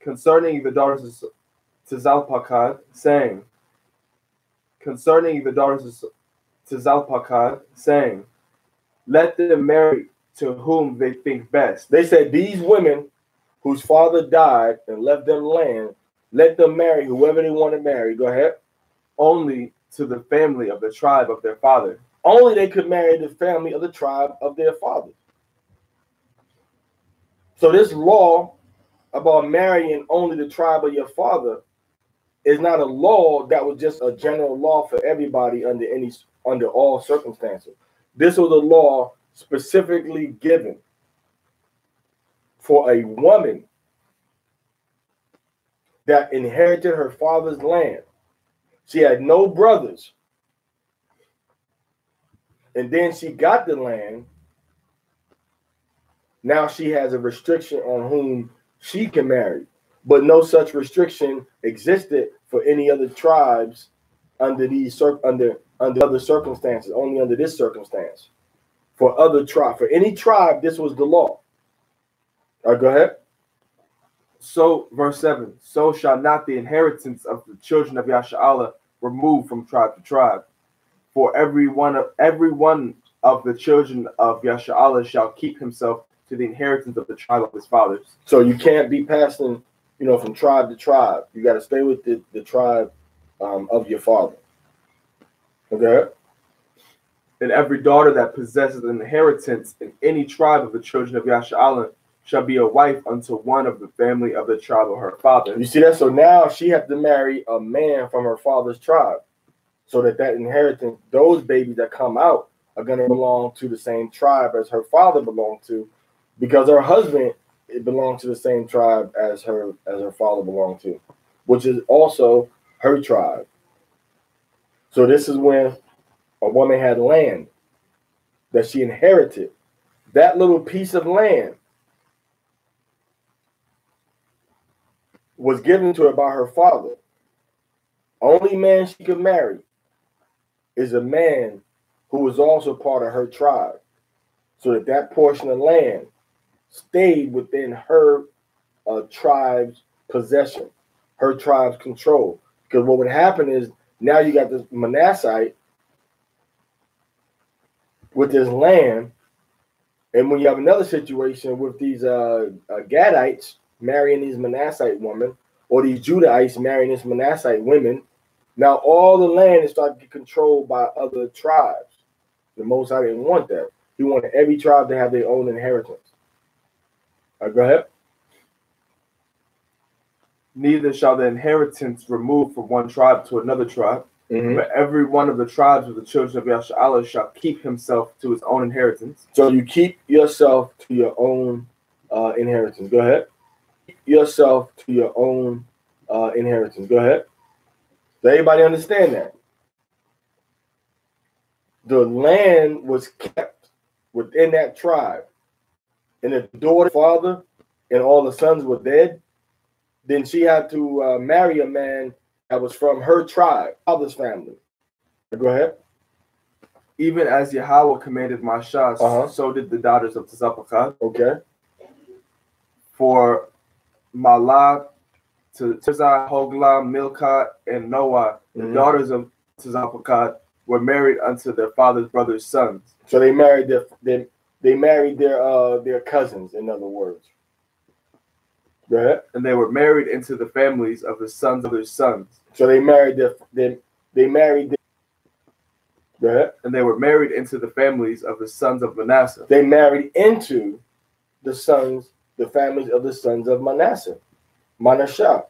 B: Concerning the daughters of Zalpakad, saying, let them marry to whom they think best.
A: They said these women whose father died and left them land, let them marry whoever they want to marry. Go ahead.
B: Only to the family of the tribe of their father.
A: Only they could marry the family of the tribe of their father. So this law about marrying only the tribe of your father is not a law that was just a general law for everybody under all circumstances. This was a law specifically given for a woman that inherited her father's land. She had no brothers. And then she got the land. Now she has a restriction on whom she can marry. But no such restriction existed for any other tribes under other circumstances, only under this circumstance. For any tribe, this was the law. All right, go ahead.
B: So, verse 7, so shall not the inheritance of the children of Yasha'Allah remove from tribe to tribe. For every one of the children of Yasha'Allah shall keep himself to the inheritance of the tribe of his fathers.
A: So you can't be passing, from tribe to tribe. You got to stay with the tribe of your father. Okay?
B: And every daughter that possesses an inheritance in any tribe of the children of Yasha'Allah shall be a wife unto one of the family of the tribe of her father.
A: You see that? So now she has to marry a man from her father's tribe. So that inheritance, those babies that come out are going to belong to the same tribe as her father belonged to, because her husband belonged to the same tribe as her father belonged to, which is also her tribe. So this is when a woman had land that she inherited. That little piece of land was given to her by her father. Only man she could marry is a man who was also part of her tribe, so that portion of land stayed within her tribe's possession, her tribe's control. Because what would happen is now you got this Manassehite with this land, and when you have another situation with these Gadites marrying these Manassehite women, or these Judahites marrying these Manassite women. Now all the land is starting to get controlled by other tribes. The Most High didn't want that. He wanted every tribe to have their own inheritance. All right, go ahead.
B: Neither shall the inheritance remove from one tribe to another tribe, but every one of the tribes of the children of Yasha'Allah shall keep himself to his own inheritance.
A: So you keep yourself to your own inheritance. Go ahead. Keep yourself to your own inheritance. Go ahead. Does everybody understand that? The land was kept within that tribe. And if the daughter, father, and all the sons were dead, then she had to marry a man that was from her tribe, father's family. Go ahead.
B: Even as Yahweh commanded Mashah, so did the daughters of Tzapakad.
A: Okay.
B: For Malah to Tirzah, Hoglah, Milcah, and Noah, the daughters of Tzapakad, were married unto their father's brother's sons.
A: So they married their cousins, in other words. Go ahead.
B: And they were married into the families of the sons of their sons.
A: So they married Go ahead.
B: And they were married into the families of the sons of Manasseh.
A: They married into the families of the sons of Manasseh. Manasseh.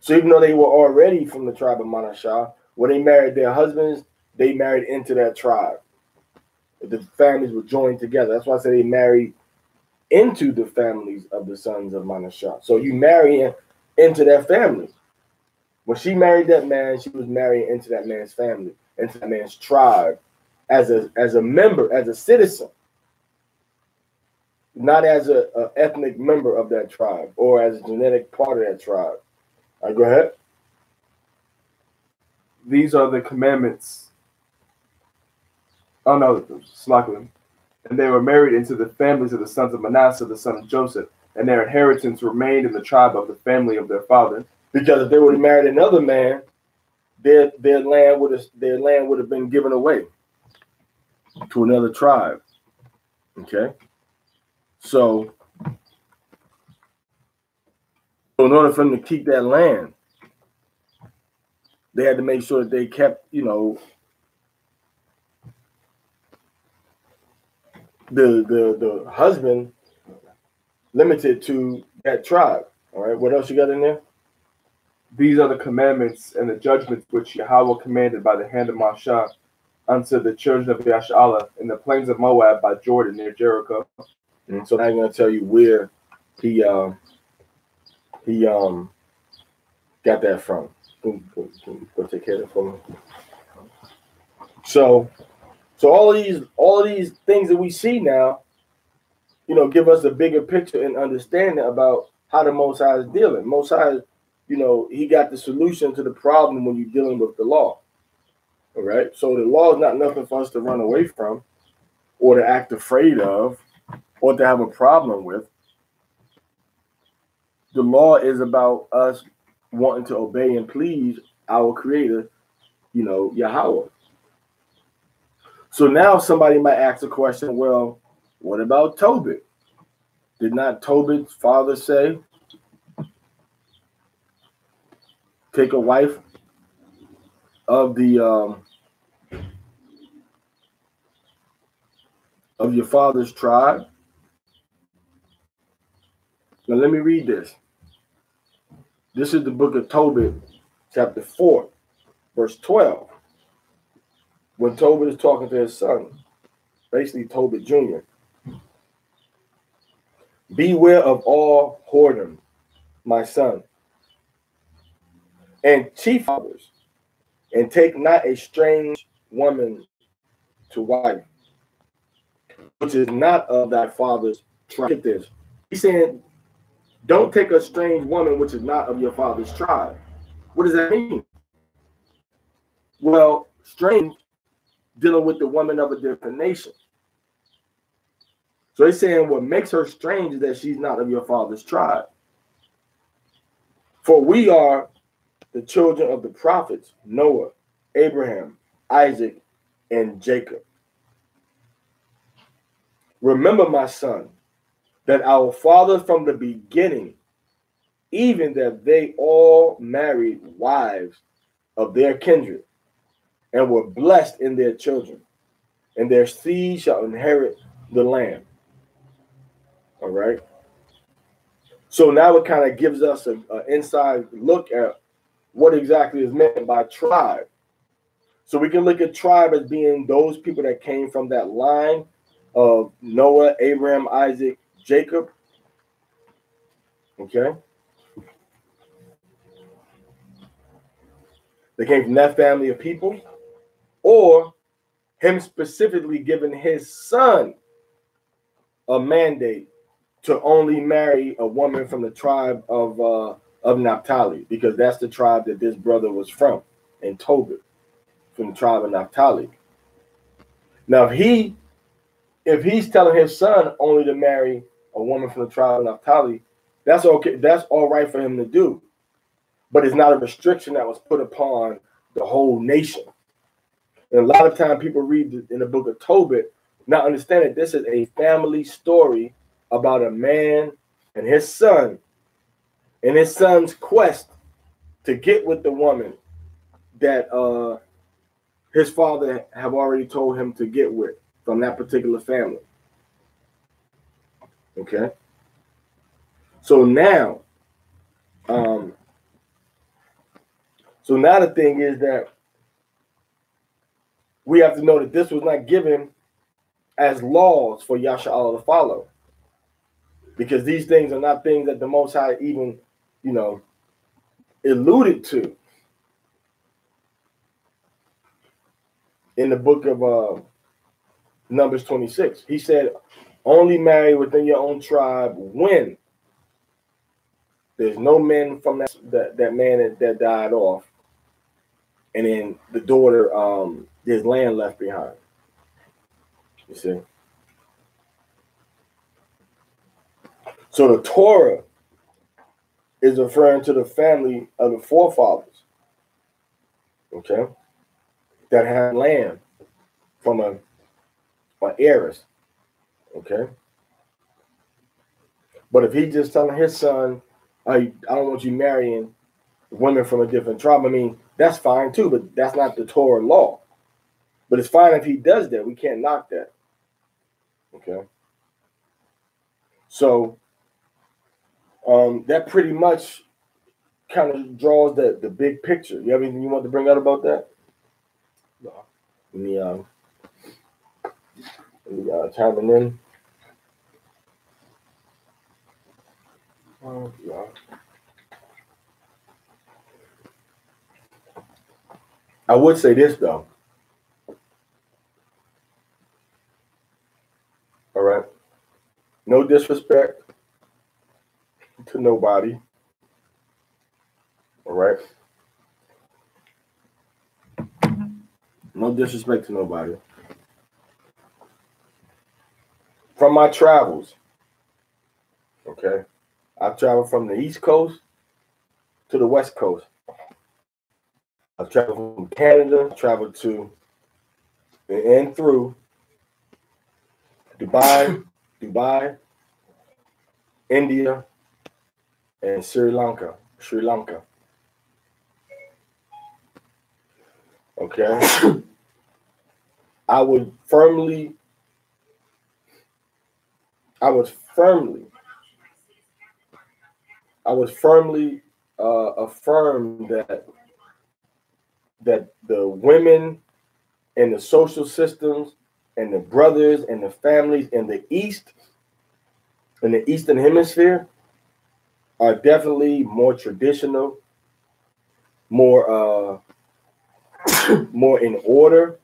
A: So even though they were already from the tribe of Manasseh, when they married their husbands, they married into that tribe. The families were joined together. That's why I say they married into the families of the sons of Manasseh. So you marry into that family. When she married that man, she was marrying into that man's family, into that man's tribe, as a member, as a citizen, not as an ethnic member of that tribe or as a genetic part of that tribe. All right, go ahead.
B: These are the commandments. Oh no, Slacklin. And they were married into the families of the sons of Manasseh, the son of Joseph, and their inheritance remained in the tribe of the family of their father.
A: Because if they would have married another man, their land would have been given away to another tribe. Okay. So in order for them to keep that land, they had to make sure that they kept, the husband limited to that tribe. All right. What else you got in there?
B: These are the commandments and the judgments which Yahweh commanded by the hand of Mashah unto the children of Yasha'Allah in the plains of Moab by Jordan near Jericho.
A: And so I'm going to tell you where he got that from. Go take care of it for me. So all of these things that we see now, give us a bigger picture and understanding about how the Most High is dealing. Most High, he got the solution to the problem when you're dealing with the law. All right. So the law is not nothing for us to run away from or to act afraid of or to have a problem with. The law is about us wanting to obey and please our Creator, Yahweh. So now somebody might ask the question, well, what about Tobit? Did not Tobit's father say, take a wife of of your father's tribe? Now let me read this. This is the book of Tobit, chapter 4, verse 12. When Tobit is talking to his son, basically Tobit Jr. Beware of all whoredom, my son, and chief fathers, and take not a strange woman to wife, which is not of thy father's tribe. Get this. He's saying, don't take a strange woman which is not of your father's tribe. What does that mean? Well, strange, dealing with the woman of a different nation. So he's saying what makes her strange is that she's not of your father's tribe. For we are the children of the prophets, Noah, Abraham, Isaac, and Jacob. Remember, my son, that our father from the beginning even that they all married wives of their kindred, and were blessed in their children, and their seed shall inherit the land. All right. So now it kind of gives us an inside look at what exactly is meant by tribe. So we can look at tribe as being those people that came from that line of Noah, Abraham, Isaac, Jacob. Okay. They came from that family of people, or him specifically giving his son a mandate to only marry a woman from the tribe of Naphtali, because that's the tribe that this brother was from, in Tobit, from the tribe of Naphtali. Now, if he's telling his son only to marry a woman from the tribe of Naphtali, that's okay. That's all right for him to do, but it's not a restriction that was put upon the whole nation. And a lot of time people read in the book of Tobit, not understanding this is a family story about a man and his son's quest to get with the woman that his father have already told him to get with from that particular family. Okay. So now, the thing is that we have to know that this was not given as laws for Yasha'Allah to follow, because these things are not things that the Most High even, alluded to in the book of Numbers 26. He said, only marry within your own tribe when there's no men from that man that died off, and then the daughter, there's land left behind. You see? So the Torah is referring to the family of the forefathers, okay, that had land from an heiress, okay? But if he's just telling his son, I don't want you marrying women from a different tribe, I mean, that's fine too, but that's not the Torah law. But it's fine if he does that. We can't knock that, okay? So that pretty much kind of draws the big picture. You have anything you want to bring out about that? No. Let me chime in. Yeah. I would say this though. All right. No disrespect to nobody. All right. No disrespect to nobody. From my travels, okay, I've traveled from the East Coast to the West Coast. I've traveled from Canada, traveled to and through Dubai, India, and Sri Lanka. Okay. I would firmly affirm that the women and the social systems and the brothers and the families in the East, in the Eastern Hemisphere, are definitely more traditional, more more in order,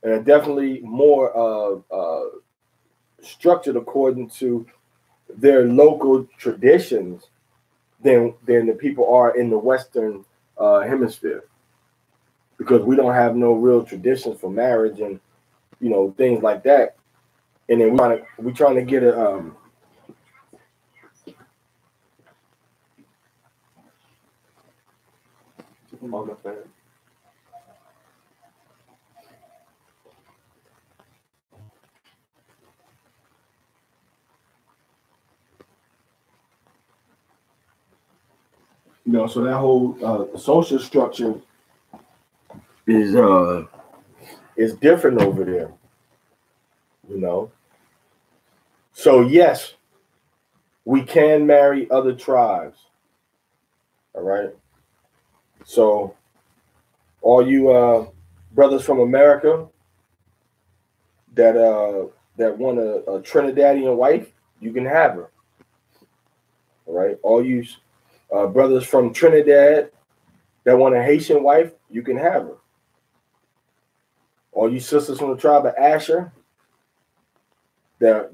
A: and are definitely more structured according to their local traditions than the people are in the Western Hemisphere, because we don't have no real traditions for marriage and things like that. And then we trying to get a know, so that whole social structure is different over there. You know. So yes, we can marry other tribes. All right. So all you brothers from America that want a Trinidadian wife, you can have her. All right. All you brothers from Trinidad that want a Haitian wife, you can have her. All you sisters from the tribe of Asher that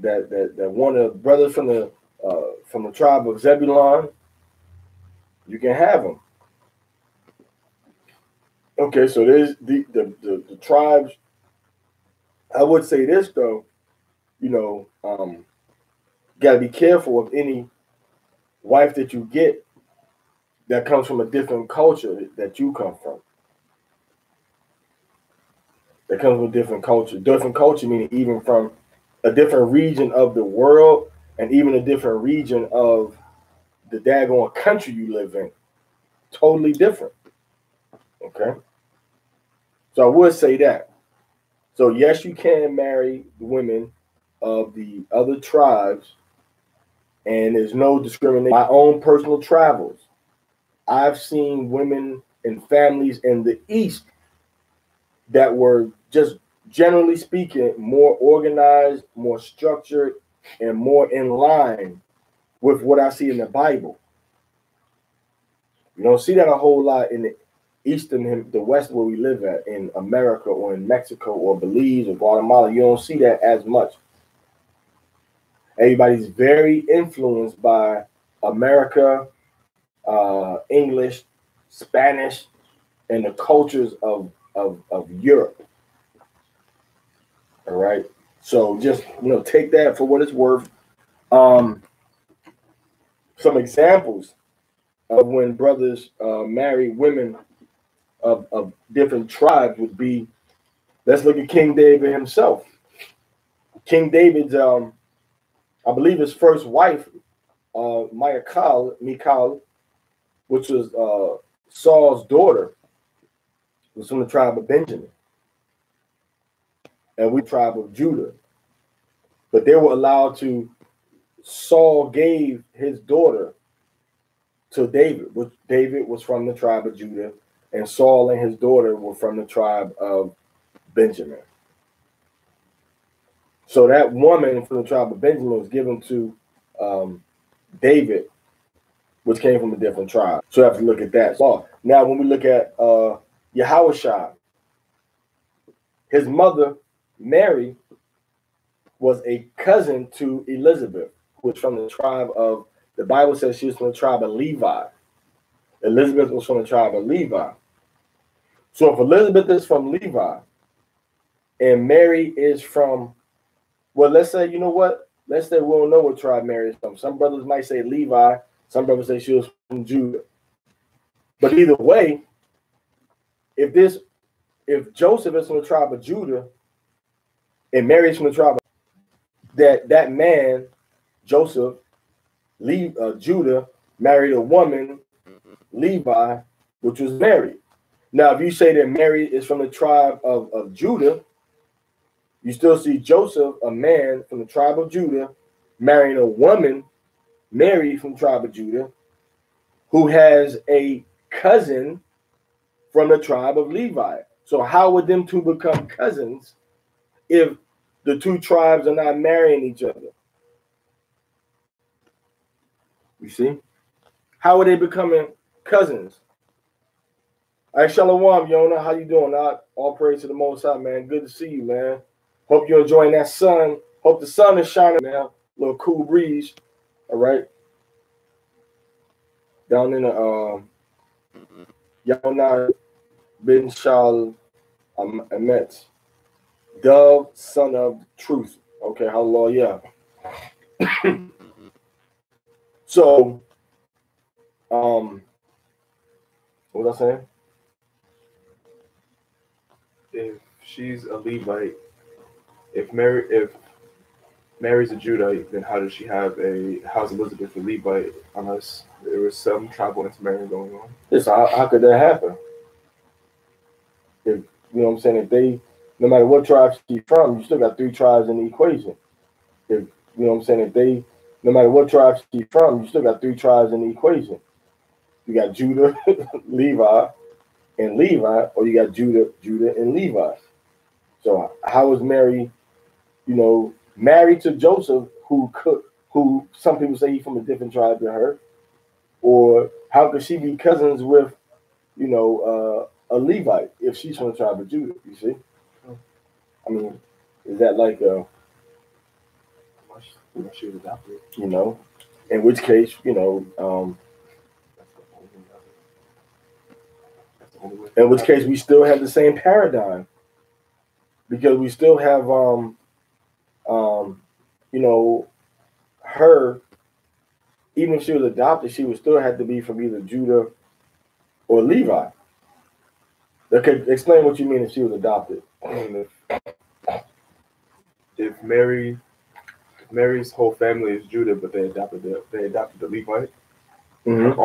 A: want a brother from the tribe of Zebulon, you can have them. Okay, so there's the tribes. I would say this though, you know, got to be careful of any wife that you get that comes from a different culture that you come from. That comes from a different culture. Different culture meaning even from a different region of the world and even a different region of the daggone country you live in. Totally different. Okay? So I would say that. So yes, you can marry women of the other tribes, and there's no discrimination. My own personal travels, I've seen women and families in the East that were just generally speaking more organized, more structured, and more in line with what I see in the Bible. You don't see that a whole lot in the the West where we live at, in America or in Mexico or Belize or Guatemala. You don't see that as much. Everybody's very influenced by America, English, Spanish, and the cultures of Europe. All right. So just take that for what it's worth. Some examples of when brothers marry women of different tribes would be, let's look at King David himself. King David's, I believe his first wife, Michal, which was Saul's daughter, was from the tribe of Benjamin. And we tribe of Judah. But they were allowed to, Saul gave his daughter to David, which David was from the tribe of Judah, and Saul and his daughter were from the tribe of Benjamin. So that woman from the tribe of Benjamin was given to David, which came from a different tribe. So you have to look at that. So now when we look at Yahushua, his mother, Mary, was a cousin to Elizabeth, who was from the tribe of, the Bible says she was from the tribe of Levi. Elizabeth was from the tribe of Levi. So if Elizabeth is from Levi and Mary is from, well, let's say, you know what? Let's say we don't know what tribe Mary is from. Some brothers might say Levi. Some brothers say she was from Judah. But either way, if Joseph is from the tribe of Judah and Mary is from the tribe of, that man, Joseph, Judah, married a woman, Levi, which was Mary. Now, if you say that Mary is from the tribe of Judah, you still see Joseph, a man from the tribe of Judah, marrying a woman, Mary from the tribe of Judah, who has a cousin from the tribe of Levi. So how would them two become cousins if the two tribes are not marrying each other? You see? How are they becoming cousins? All right, Shalom, Yona. How you doing? All praise to the Most High, man. Good to see you, man. Hope you're enjoying that sun. Hope the sun is shining now. Little cool breeze. All right. Down in the Yona bin Shal Emet. Dove, son of truth. Okay, hallelujah. So, what was I saying?
B: If she's a Levite, if Mary's a Judite, then how's Elizabeth a Levite unless there was some tribal intermarrying going on?
A: Yes, how could that happen? If you know what I'm saying, if they, no matter what tribe she's from, you still got 3 tribes in the equation. If you know what I'm saying, if they, no matter what tribe she's from, you still got 3 tribes in the equation. You got Judah, Levi, or you got Judah, and Levi. So how was Mary, married to Joseph, who some people say he's from a different tribe than her, or how could she be cousins with, a Levite if she's from the tribe of Judah? You see, I mean, is that like
B: she was adopted?
A: In which case, in which case we still have the same paradigm because we still have her, even if she was adopted, she would still have to be from either Judah or Levi. Okay, explain what you mean if she was adopted.
B: If Mary's whole family is Judah, but they adopted the Levite.
A: Mm-hmm.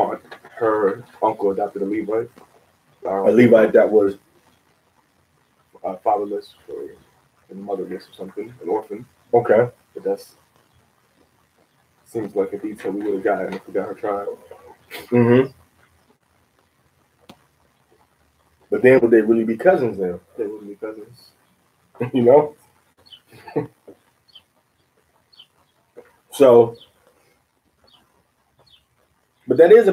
B: Her uncle adopted a Levite.
A: A Levite that was
B: fatherless and motherless or something, an orphan.
A: Okay,
B: but that's seems like a detail we would have gotten if we got her tribe.
A: Mm-hmm. But then would they really be cousins then?
B: They wouldn't be cousins.
A: So, but that is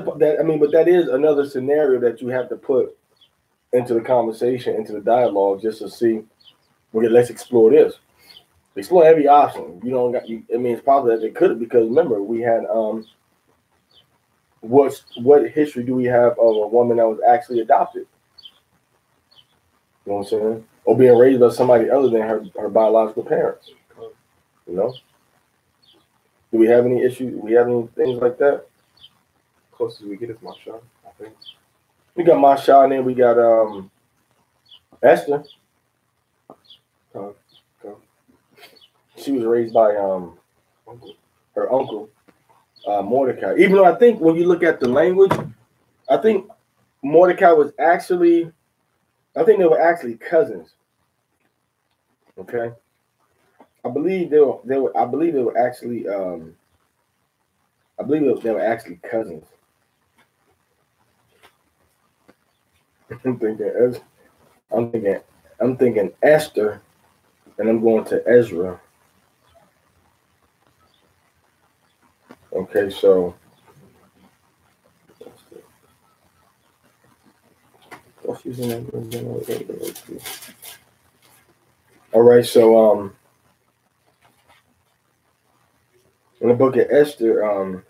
A: another scenario that you have to put into the conversation, into the dialogue, just to see. Okay, let's explore this. Explore every option. It's possible that they could, because remember we had what history do we have of a woman that was actually adopted? You know what I'm saying? Or being raised by somebody other than her biological parents. Do we have any issues? Do we have any things like that?
B: Closest we get is Masha, I think.
A: We got Masha, and then we got Esther. She was raised by her uncle, Mordecai. Even though I think when you look at the language, I think Mordecai was actually, I think they were actually cousins. Okay, I believe they were. I believe they were actually. I believe they were actually cousins. I'm thinking Esther, and I'm going to Ezra. Okay, so all right, so in the book of Esther,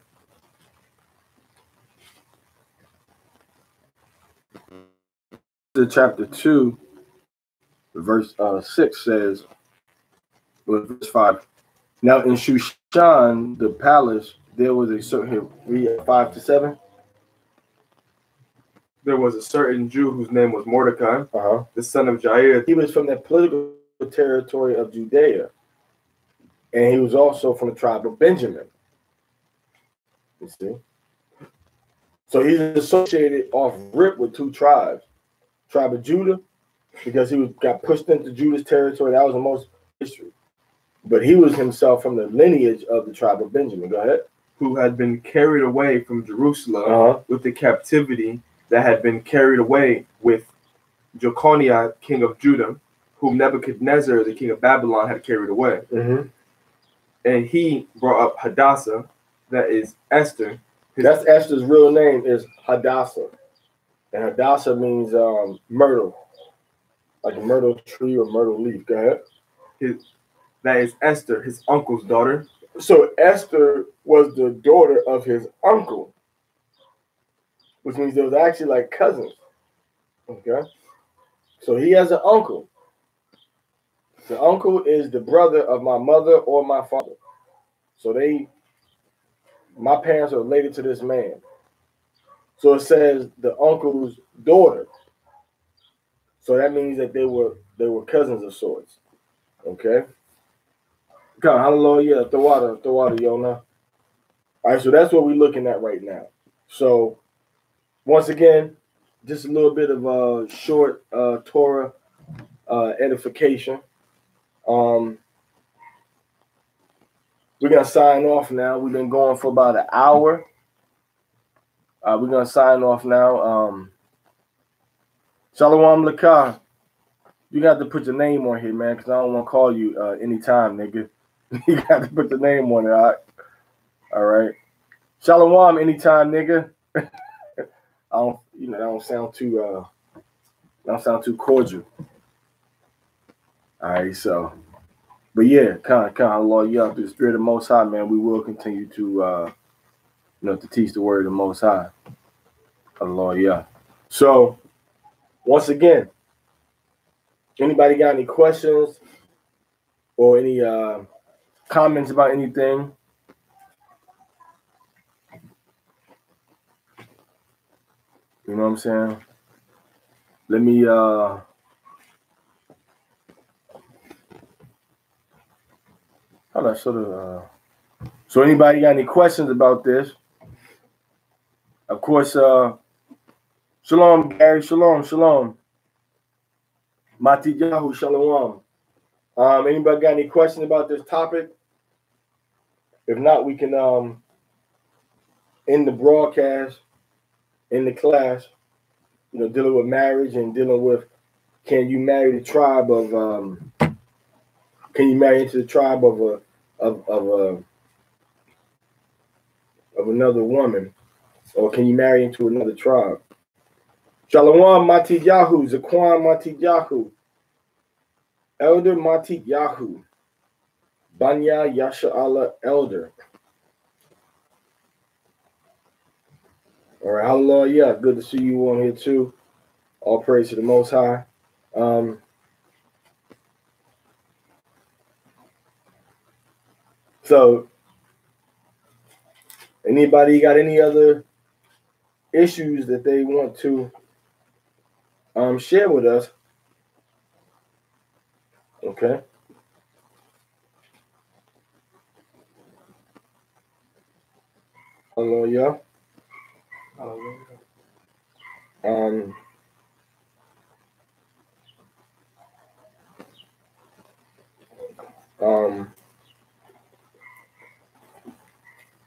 A: chapter 2, verse 6 says, verse 5. Now in Shushan, the palace, there was a certain 5-7.
B: There was a certain Jew whose name was Mordecai, the son of Jair.
A: He was from the political territory of Judea, and he was also from the tribe of Benjamin. You see? So he's associated off rip with 2 tribes. Tribe of Judah, because he got pushed into Judah's territory. That was the most history. But he was himself from the lineage of the tribe of Benjamin. Go ahead.
B: Who had been carried away from Jerusalem with the captivity that had been carried away with Jeconiah, king of Judah, whom Nebuchadnezzar, the king of Babylon, had carried away. And he brought up Hadassah, that is Esther.
A: That's Esther's real name is Hadassah. And Hadassah means myrtle, like a myrtle tree or myrtle leaf. Go ahead.
B: That is Esther, his uncle's daughter.
A: So Esther was the daughter of his uncle, which means they was actually like cousins. Okay. So he has an uncle. The uncle is the brother of my mother or my father. So my parents are related to this man. So it says the uncle's daughter. So that means that they were cousins of sorts. Okay. Hallelujah. TORAH, Yona. All right, so that's what we're looking at right now. So once again, just a little bit of short Torah edification. We're gonna sign off now. We've been going for about an hour. We're gonna sign off now. Shalom Lakah. You got to put your name on here, man, because I don't want to call you anytime, nigga. You got to put the name on it, all right? Shalom anytime, nigga. I don't, that don't sound too cordial. All right, so, but yeah, Lord, yeah, through the Spirit of the Most High, man, we will continue to, to teach the word of the Most High. Lord, yeah. So, once again, anybody got any questions or any comments about anything? You know what I'm saying? Let me so anybody got any questions about this? Of course, shalom, Gary, shalom. Mati Yahu, shalom. Anybody got any questions about this topic? If not, we can end the broadcast, in the class, dealing with marriage and dealing with can you marry the tribe of can you marry into the tribe of another woman, or can you marry into another tribe? Shalom Mati Yahu, Zaquan Mati Yahu, Elder Mati Yahu, Banya Yasha Allah Elder. All right, hallelujah. Good to see you on here too. All praise to the Most High. So, anybody got any other issues that they want to share with us? Okay. Hallelujah.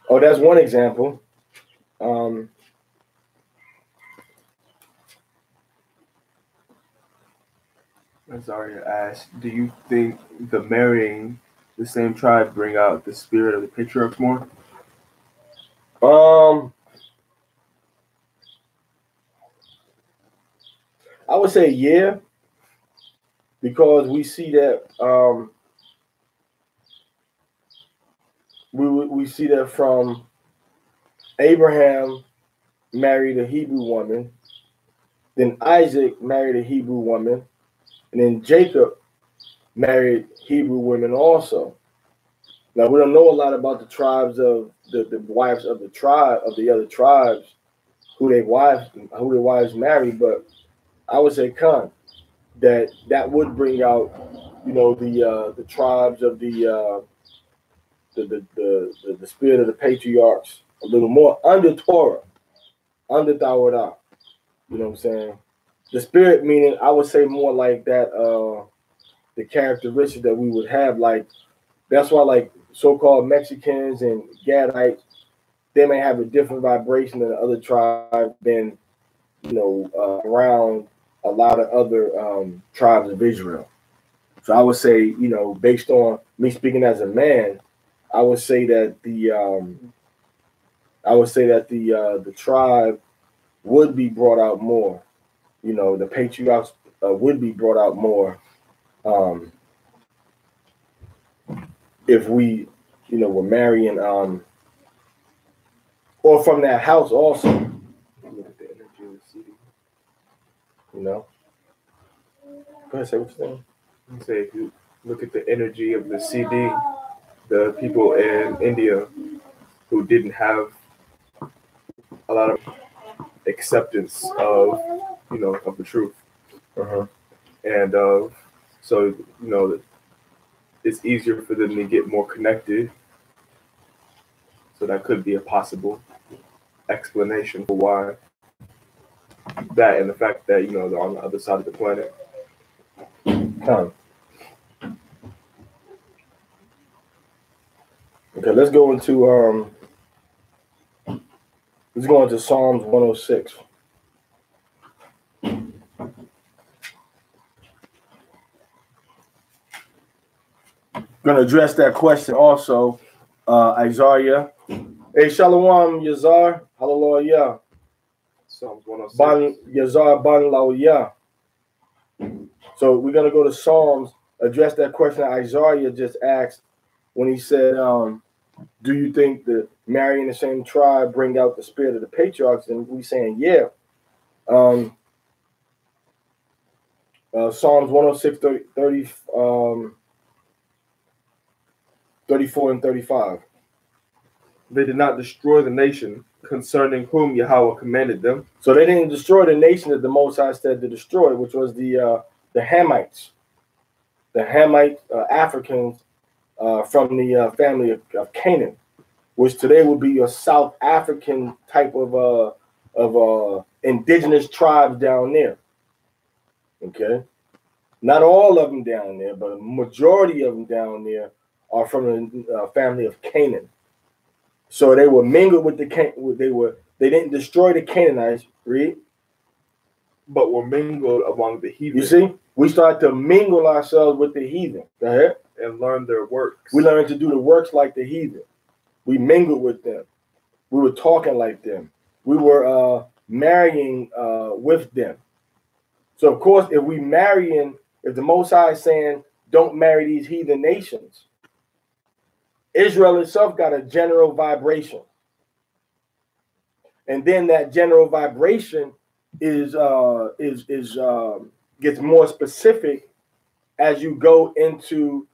A: Oh, that's one example.
B: Zaria asked, do you think the marrying the same tribe bring out the spirit of the patriarchs more?
A: I would say yeah, because we see that we see that from Abraham married a Hebrew woman, then Isaac married a Hebrew woman, and then Jacob married Hebrew women also. Now we don't know a lot about the tribes of the wives of the tribe of the other tribes, who their wives married, but I would say that would bring out, the tribes of the spirit of the patriarchs a little more under Torah, under TORAH. You know what I'm saying? The spirit meaning, I would say more like that, the characteristics that we would have, like that's why like so-called Mexicans and Gadites, they may have a different vibration than the other tribes than, around a lot of other tribes of Israel. So I would say, based on me speaking as a man, I would say that the tribe would be brought out more. The patriarchs would be brought out more if we, were marrying or from that house also. Look at the energy of the city. Go ahead, say what you're saying.
B: You say if you look at the energy of the CD, the people in India who didn't have a lot of acceptance of, of the truth.
A: Uh-huh.
B: And so, it's easier for them to get more connected. So that could be a possible explanation for why that, and the fact that, you know, they're on the other side of the planet.
A: Okay, let's go into Psalms 106. Going to address that question also, Isaiah. Hey, Shalom, Yazar. Hallelujah.
B: Psalms 106.
A: Ban Yazar Ban Lawiyah. So we're going to go to Psalms, address that question that Isaiah just asked when he said, do you think that marrying the same tribe bring out the spirit of the patriarchs? And we saying, yeah. Psalms 106, 34 and 35.
B: They did not destroy the nation concerning whom Yahweh commanded them.
A: So they didn't destroy the nation that the Most High said to destroy, which was the Hamites, the Hamite Africans from the family of Canaan, which today would be a South African type of indigenous tribes down there. Okay, not all of them down there, but a majority of them down there are from the family of Canaan. So they were mingled with the they didn't destroy the Canaanites, read,
B: but were mingled among the heathen.
A: You see, we start to mingle ourselves with the heathen. Go ahead.
B: And learn their works.
A: We learned to do the works like the heathen. We mingled with them. We were talking like them. We were marrying with them. So of course, if the Most High is saying, don't marry these heathen nations, Israel itself got a general vibration. And then that general vibration gets more specific as you go into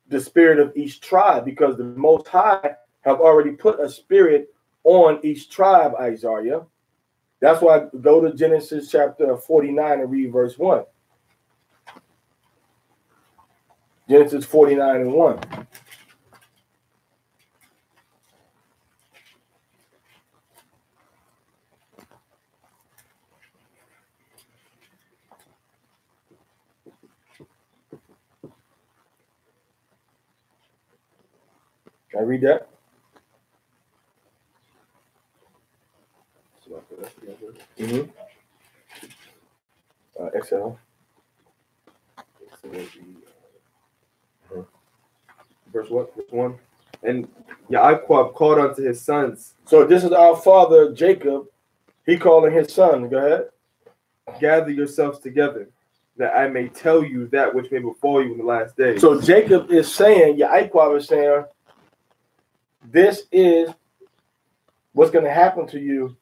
A: the spirit of each tribe, because the Most High have already put a spirit on each tribe, Isaiah. That's why go to Genesis chapter 49 and read verse 1. Genesis 49 and 1. Can I read that? Mm-hmm. Exhale.
B: Verse what? Verse 1. And Yaakov called unto his sons.
A: So this is our father Jacob. He calling his son. Go ahead.
B: Gather yourselves together, that I may tell you that which may befall you in the last days.
A: So Jacob is saying, Yaakov is saying, this is what's going to happen to you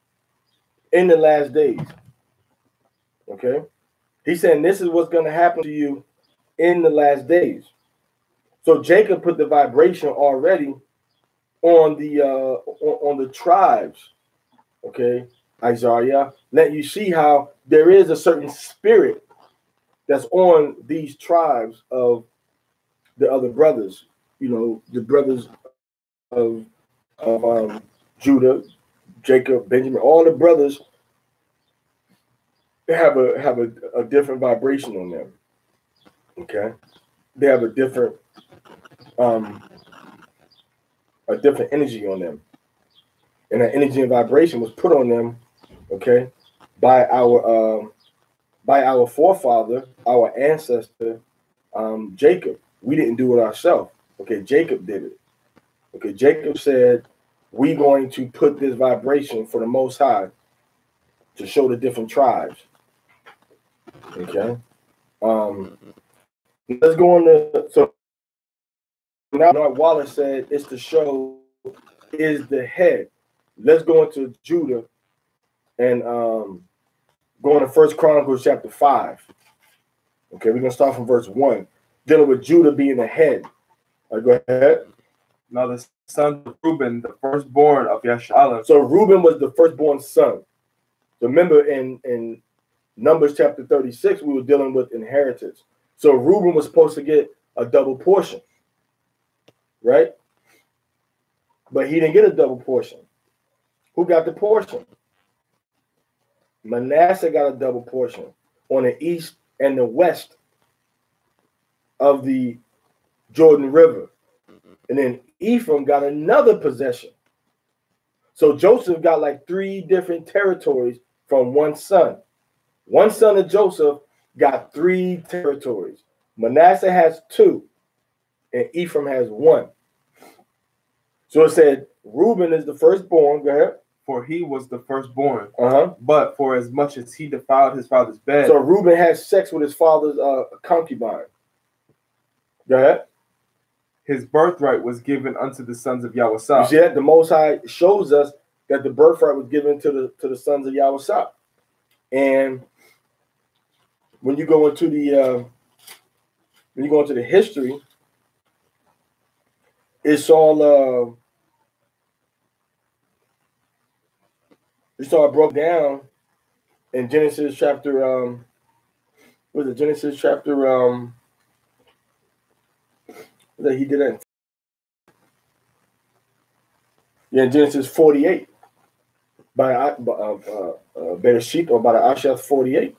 A: in the last days. Okay? He's saying this is what's going to happen to you in the last days. So Jacob put the vibration already on the tribes. Okay, Isaiah, let you see how there is a certain spirit that's on these tribes of the other brothers. You know, the brothers of Judah, Jacob, Benjamin, all the brothers have a different vibration on them. Okay, they have a different energy on them, and that energy and vibration was put on them, okay, by our forefather, our ancestor, Jacob. We didn't do it ourselves. Okay, Jacob did it. Okay, Jacob said, we're going to put this vibration for the Most High to show the different tribes. Okay. Let's go on to, so now Wallace said it's to show is the head. Let's go into Judah and go into 1 Chronicles chapter 5. Okay, we're going to start from verse 1, dealing with Judah being the head. Go ahead.
B: Now the son of Reuben, the firstborn of Yashalem.
A: So Reuben was the firstborn son. Remember in Numbers chapter 36, we were dealing with inheritance. So Reuben was supposed to get a double portion. right? But he didn't get a double portion. Who got the portion? Manasseh got a double portion on the east and the west of the Jordan River. And then Ephraim got another possession. So Joseph got like 3 different territories from one son. One son of Joseph got 3 territories. Manasseh has 2, and Ephraim has 1. So it said Reuben is the firstborn. Go ahead.
B: For he was the firstborn.
A: Uh-huh.
B: But for as much as he defiled his father's bed.
A: So Reuben has sex with his father's concubine. Go ahead.
B: His birthright was given unto the sons of Yahweh.
A: You see that? The Most High shows us that the birthright was given to the sons of Yahweh. And when you go into the history, it's all broke down in Genesis chapter Genesis chapter that he did that in Genesis 48 by Bereshit, or by the Asher 48.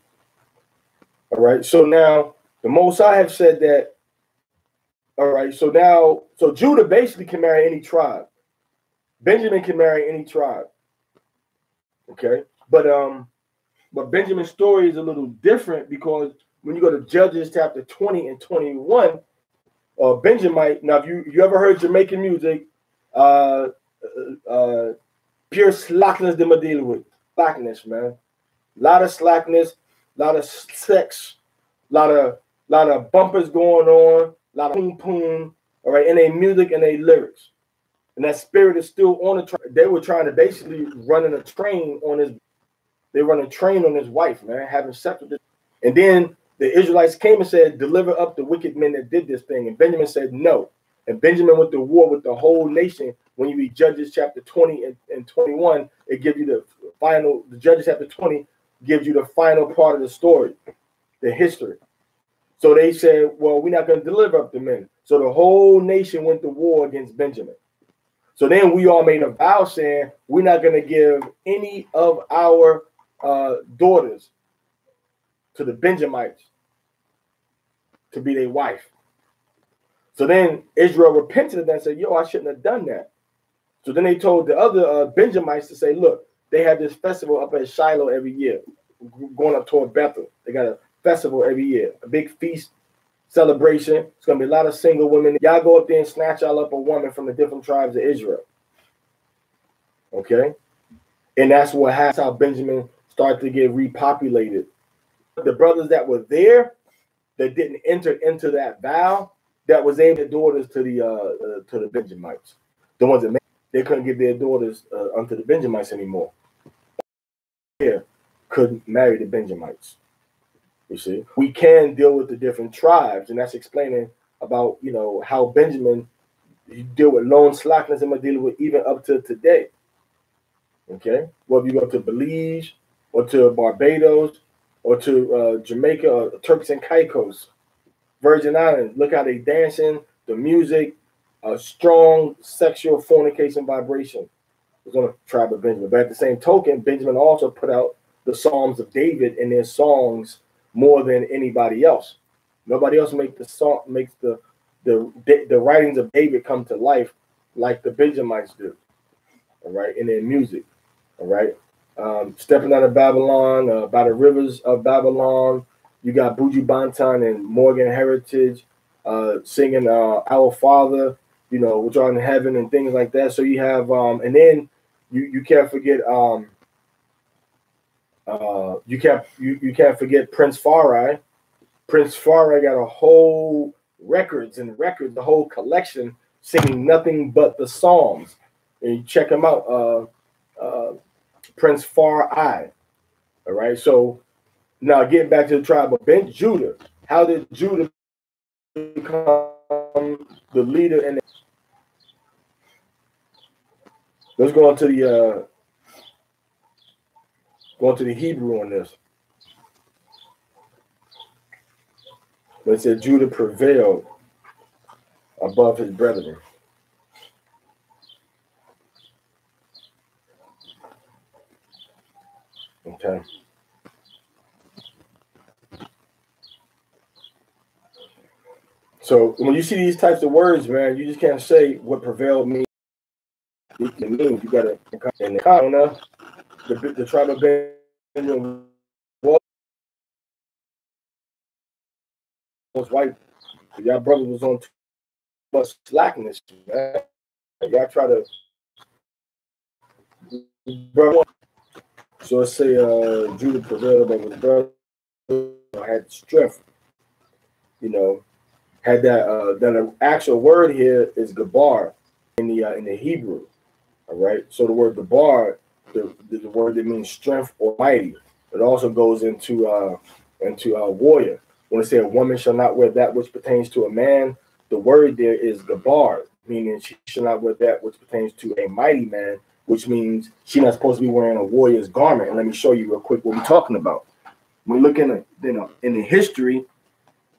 A: All right, so now the Most High have said that. All right, so Judah basically can marry any tribe. Benjamin can marry any tribe. Okay, but Benjamin's story is a little different, because when you go to Judges chapter 20 and 21, Benjamite. Now, if you ever heard Jamaican music, pure slackness they deal with. Slackness, man. A lot of slackness, a lot of sex, a lot of bumpers going on, a lot of boom boom. All right, in their music and their lyrics. And that spirit is still on the train. They were trying to basically running a train on his. They run a train on his wife, man, having sex with this. And then the Israelites came and said, "Deliver up the wicked men that did this thing." And Benjamin said, "No." And Benjamin went to war with the whole nation. When you read Judges chapter 20 and 21, it gives you the final. The Judges chapter 20 gives you the final part of the story, the history. So they said, "Well, we're not going to deliver up the men." So the whole nation went to war against Benjamin. So then we all made a vow saying we're not going to give any of our daughters to the Benjamites to be their wife. So then Israel repented of that and said, "Yo, I shouldn't have done that." So then they told the other Benjamites to say, "Look, they have this festival up at Shiloh every year, going up toward Bethel. They got a festival every year, a big feast celebration. It's going to be a lot of single women. Y'all go up there and snatch y'all up a woman from the different tribes of Israel." Okay? And that's how Benjamin started to get repopulated. The brothers that were there that didn't enter into that vow, that was able to daughters to the Benjamites. The ones that they couldn't give their daughters unto the Benjamites anymore. Here couldn't marry the Benjamites. You see, we can deal with the different tribes, and that's explaining about how Benjamin deal with lone slackness and dealing with even up to today. Okay, whether you go to Belize or to Barbados or to Jamaica or Turks and Caicos, Virgin Islands, look how they dancing, the music, a strong sexual fornication vibration is on the tribe of Benjamin. But at the same token, Benjamin also put out the Psalms of David in their songs more than anybody else. Nobody else makes the writings of David come to life like the Benjamites do. All right, in their music. All right, Stepping Out of Babylon, by the rivers of Babylon. You got Buju Banton and Morgan Heritage singing Our Father, which are in heaven and things like that. So you have, and then you can't forget, you can't forget Prince Farai. Prince Farai got a whole records, the whole collection singing nothing but the Psalms. And you check him out, Prince Farai. All right, so now getting back to the tribe of Judah. How did Judah become the leader? And let's go on to the Hebrew on this. But it said Judah prevailed above his brethren. So when you see these types of words, man, you just can't say what prevailed means. It means you got to, in the Kana, the tribe of Benjamin was white. Y'all brothers was on too much slackness, man. Y'all try to. So let's say Judah prevailed above his brother, had strength, you know, had that that actual word here is gabar in the Hebrew. All right. So the word gabar, the word that means strength or mighty. It also goes into warrior. When it say a woman shall not wear that which pertains to a man, the word there is gabar, meaning she shall not wear that which pertains to a mighty man, which means she's not supposed to be wearing a warrior's garment. And let me show you real quick what we're talking about. When we look in in the history,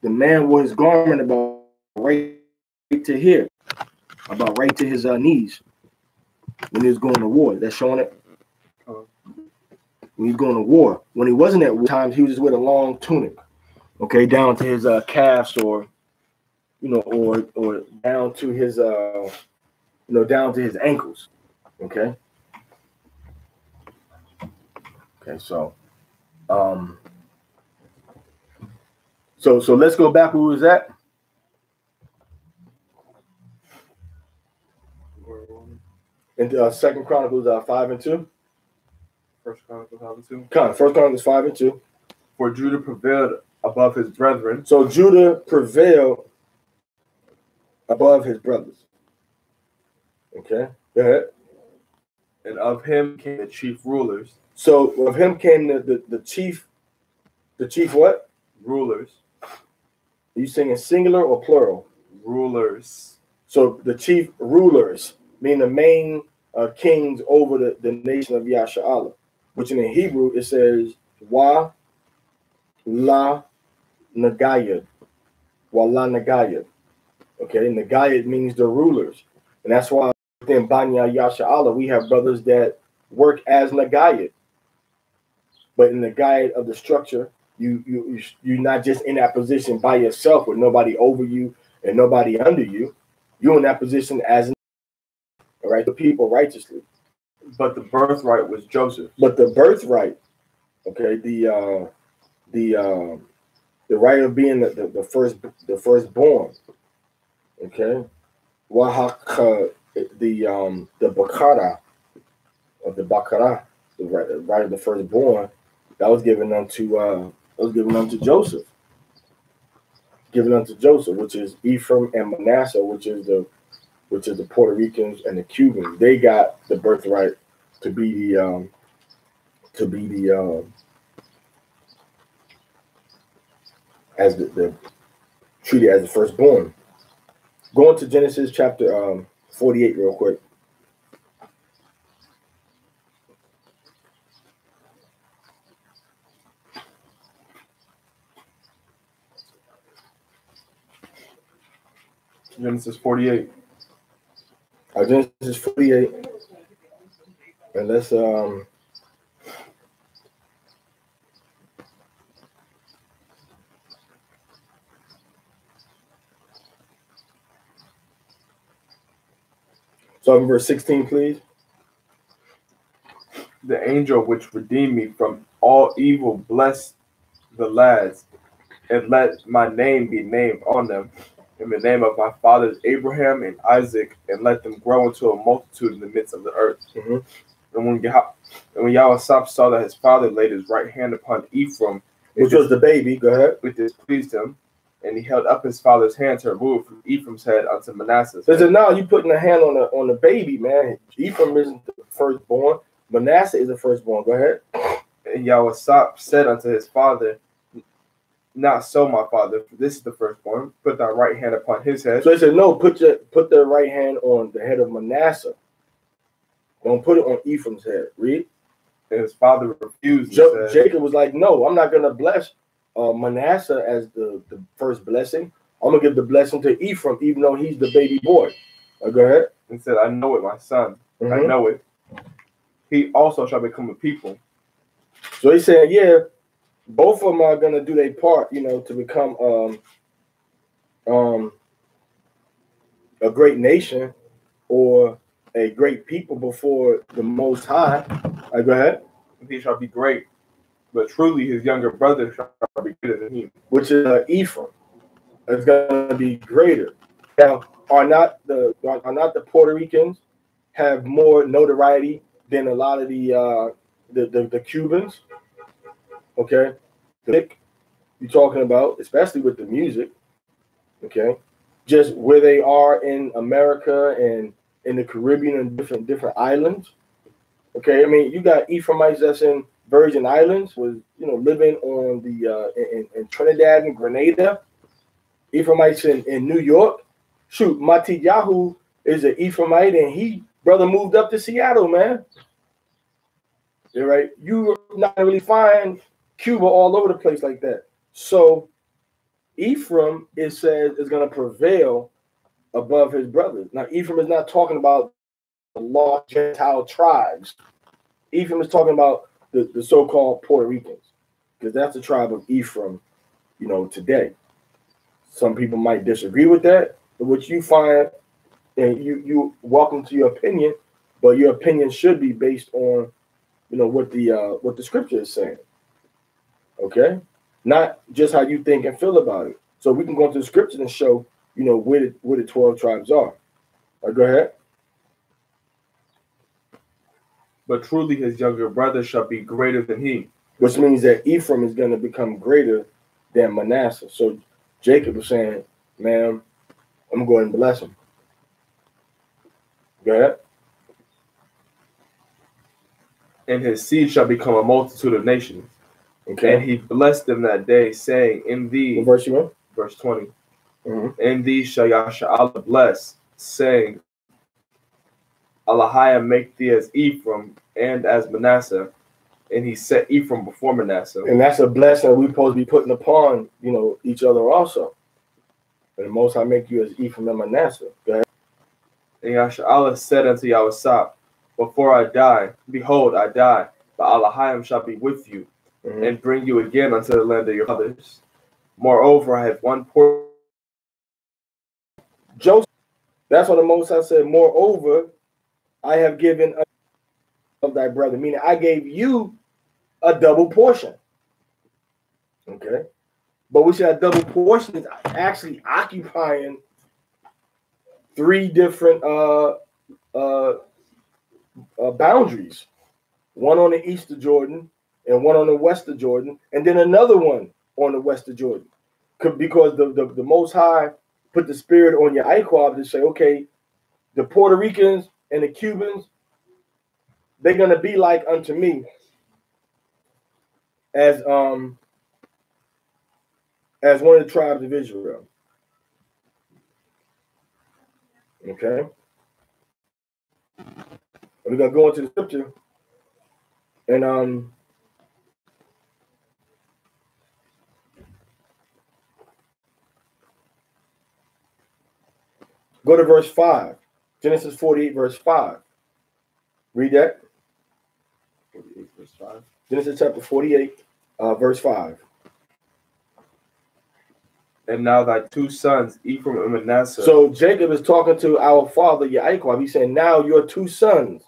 A: the man wore his garment about right to here, about right to his knees when he was going to war. That's showing it. When he's going to war. When he wasn't at war times, he was just with a long tunic, okay, down to his calves, or or down to his down to his ankles. Okay. Okay, so so let's go back where we was at. In Second Chronicles 5 and 2.
B: First Chronicles 5 and 2.
A: First Chronicles 5 and 2.
B: For Judah prevailed above his brethren.
A: So Judah prevailed above his brothers. Okay, go ahead.
B: And of him came the chief rulers.
A: So of him came the chief. The chief what?
B: Rulers.
A: Are you saying singular or plural?
B: Rulers.
A: So the chief rulers mean the main kings over the nation of Yasha'Allah, which in the Hebrew it says wa la nagayad. Wa la nagayad. Okay, nagayad means the rulers. And that's why within Banya Yasha'Allah we have brothers that work as nagayad. But in the guide of the structure, you're not just in that position by yourself with nobody over you and nobody under you. You're in that position as all right, the people righteously.
B: But the birthright was Joseph.
A: But the birthright, okay, the right of being the firstborn, okay, wahaka the bakara of the bakara, the right of the firstborn, that was given unto Joseph. Given unto Joseph, which is Ephraim and Manasseh, which is the Puerto Ricans and the Cubans. They got the birthright to be the as the treated as the firstborn. Going to Genesis chapter 48 real quick.
B: Genesis 48.
A: Genesis 48. And let's so in verse 16, please.
B: The angel which redeemed me from all evil bless the lads, and let my name be named on them, in the name of my fathers Abraham and Isaac, and let them grow into a multitude in the midst of the earth.
A: Mm-hmm.
B: And when Yahweh saw that his father laid his right hand upon Ephraim,
A: which was the baby, go ahead,
B: it displeased him, and he held up his father's hand to remove from Ephraim's head unto Manasseh's
A: head.
B: He said,
A: "No, you putting a hand on the baby, man. Ephraim isn't the firstborn. Manasseh is the firstborn. Go ahead."
B: And Yahweh said unto his father, "Not so, my father, for this is the firstborn. Put thy right hand upon his head."
A: So he said, "No, put the right hand on the head of Manasseh. Don't put it on Ephraim's head." Read.
B: And his father refused.
A: Jacob was like, "No, I'm not going to bless Manasseh as the first blessing. I'm going to give the blessing to Ephraim, even though he's the baby boy." Go ahead.
B: And said, "I know it, my son.
A: Mm-hmm.
B: I know it. He also shall become a people."
A: So he said, yeah, both of them are going to do their part, to become a great nation or a great people before the Most High. Go ahead.
B: He shall be great, but truly his younger brother shall be greater than him.
A: Which is Ephraim. It's going to be greater. Now, are not the Puerto Ricans have more notoriety than a lot of the Cubans? Okay, the you're talking about, especially with the music. Okay, just where they are in America and in the Caribbean and different islands. Okay, I mean, you got Ephraimites that's in Virgin Islands, was living on the in Trinidad and Grenada. Ephraimites in New York. Shoot, Matisyahu is an Ephraimite, and he brother moved up to Seattle, man. You're right. You not really find Cuba all over the place like that. So Ephraim, it says, is going to prevail above his brothers. Now, Ephraim is not talking about the lost Gentile tribes. Ephraim is talking about the so-called Puerto Ricans, because that's the tribe of Ephraim, today. Some people might disagree with that, but what you find, and you welcome to your opinion, but your opinion should be based on, what the scripture is saying. Okay, not just how you think and feel about it. So we can go into the scriptures and show, where the 12 tribes are. All right, go ahead.
B: But truly his younger brother shall be greater than he.
A: Which means that Ephraim is going to become greater than Manasseh. So Jacob was saying, man, I'm going to go ahead and bless him. Go ahead.
B: And his seed shall become a multitude of nations.
A: Okay.
B: And he blessed them that day, saying, in thee,
A: what verse you in?
B: Verse 20,
A: in
B: thee shall Yasha'Allah bless, saying, Allahayah make thee as Ephraim and as Manasseh. And he set Ephraim before Manasseh.
A: And that's a blessing that we're supposed to be putting upon, each other also. And the Most High make you as Ephraim and Manasseh. Go ahead.
B: And Yasha'Allah said unto Yahweh, before I die, behold, I die, but Allahayim shall be with you, and bring you again unto the land of your fathers. Moreover, I have one portion.
A: Joseph, that's what the Most High said. Moreover, I have given of thy brother, meaning I gave you a double portion. Okay, but we should have double portions actually occupying three different boundaries. One on the east of Jordan, and one on the west of Jordan, and then another one on the west of Jordan. Because the Most High put the spirit on your Iqab to say, okay, the Puerto Ricans and the Cubans, they're going to be like unto me as one of the tribes of Israel. Okay? We're going to go into the scripture and go to verse 5. Genesis 48, verse 5. Read that.
B: 48, verse 5.
A: Genesis chapter 48, verse 5.
B: And now thy two sons, Ephraim and Manasseh.
A: So Jacob is talking to our father, Yaakov. He's saying, now your two sons,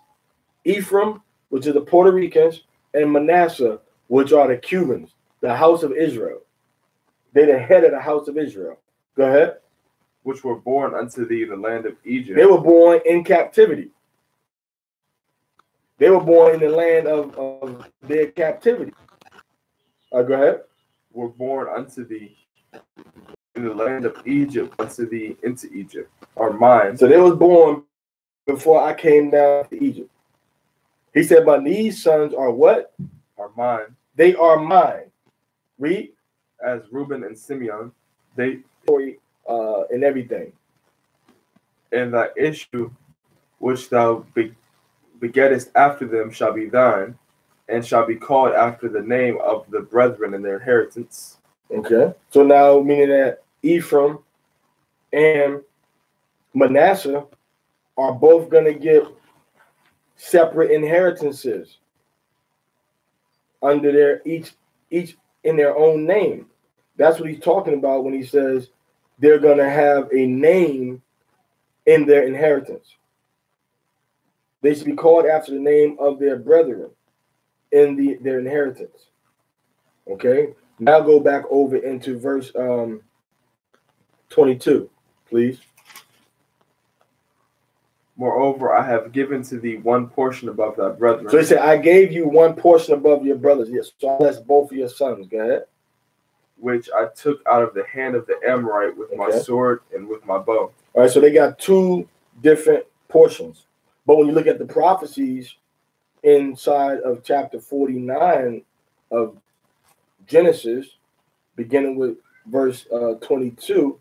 A: Ephraim, which is the Puerto Ricans, and Manasseh, which are the Cubans, the house of Israel. They're the head of the house of Israel. Go ahead.
B: Which were born unto thee in the land of Egypt.
A: They were born in captivity. They were born in the land of their captivity. Go ahead.
B: Were born unto thee in the land of Egypt, unto thee into Egypt, are mine.
A: So they was born before I came down to Egypt. He said, but these sons are what?
B: Are mine.
A: They are mine. Read.
B: As Reuben and Simeon, they
A: and everything.
B: And thy issue, which thou begettest after them, shall be thine, and shall be called after the name of the brethren and their inheritance.
A: Okay. So now, meaning that Ephraim and Manasseh are both going to get separate inheritances under their each in their own name. That's what he's talking about when he says they're going to have a name in their inheritance. They should be called after the name of their brethren in their inheritance. Okay? Now go back over into verse 22, please.
B: Moreover, I have given to thee one portion above thy brethren.
A: So he said, I gave you one portion above your brothers. Yes, so I blessed both of your sons. Go ahead.
B: Which I took out of the hand of the Amorite with my sword and with my bow.
A: All right, so they got two different portions. But when you look at the prophecies inside of chapter 49 of Genesis, beginning with verse 22,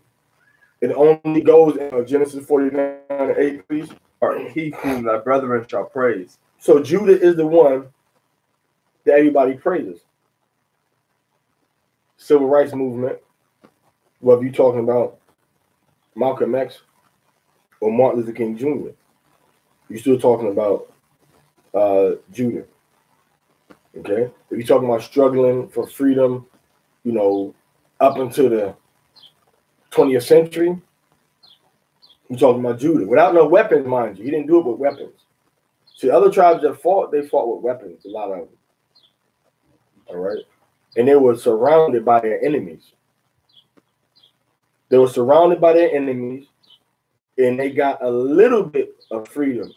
A: it only goes in Genesis 49:8, please.
B: He whom thy brethren shall praise.
A: So Judah is the one that everybody praises. Civil rights movement, whether you're talking about Malcolm X or Martin Luther King Jr., you're still talking about Judah. Okay? If you're talking about struggling for freedom, you know, up until the 20th century, you're talking about Judah. Without no weapons, mind you. He didn't do it with weapons. See, other tribes that fought, they fought with weapons, a lot of them. All right? And they were surrounded by their enemies. They were surrounded by their enemies, and they got a little bit of freedom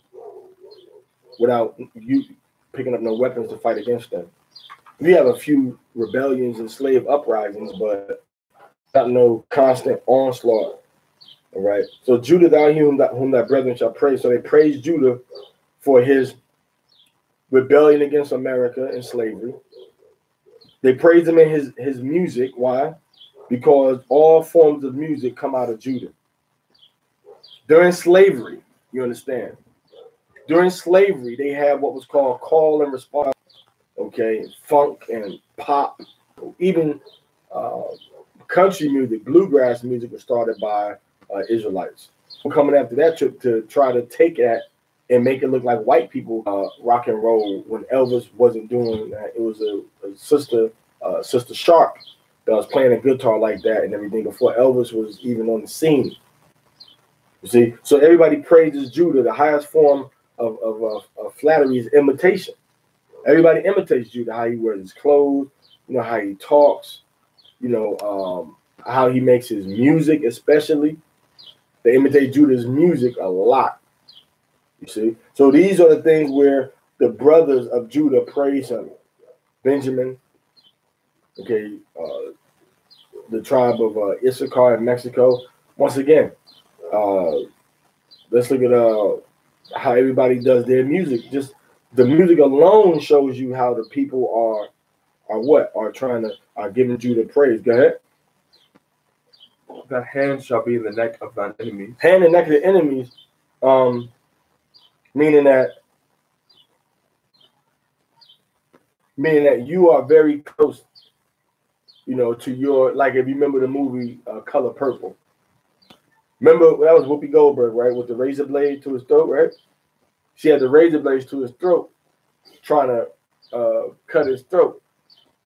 A: without you picking up no weapons to fight against them. We have a few rebellions and slave uprisings, but not no constant onslaught. All right. So Judah, thou whom thy brethren shall praise. So they praised Judah for his rebellion against America and slavery. They praised him in his music. Why? Because all forms of music come out of Judah. During slavery, you understand? During slavery, they had what was called call and response. Okay, funk and pop, even country music, bluegrass music was started by Israelites. Coming after that to try to take that and make it look like white people rock and roll when Elvis wasn't doing that. It was a Sister Sharp that was playing a guitar like that and everything before Elvis was even on the scene. You see, so everybody praises Judah. The highest form of flattery is imitation. Everybody imitates Judah, how he wears his clothes, you know, how he talks, you know, how he makes his music, especially. They imitate Judah's music a lot. You see? So these are the things where the brothers of Judah praise him. Benjamin, okay, the tribe of Issachar in Mexico. Once again, let's look at how everybody does their music. Just the music alone shows you how the people are giving Judah praise. Go ahead.
B: The hand shall be in the neck of thine enemies.
A: Hand and neck of the enemies, meaning that you are very close, you know, to your, like if you remember the movie Color Purple. Remember that was Whoopi Goldberg, right, with the razor blade to his throat, right? She had the razor blades to his throat, trying to cut his throat.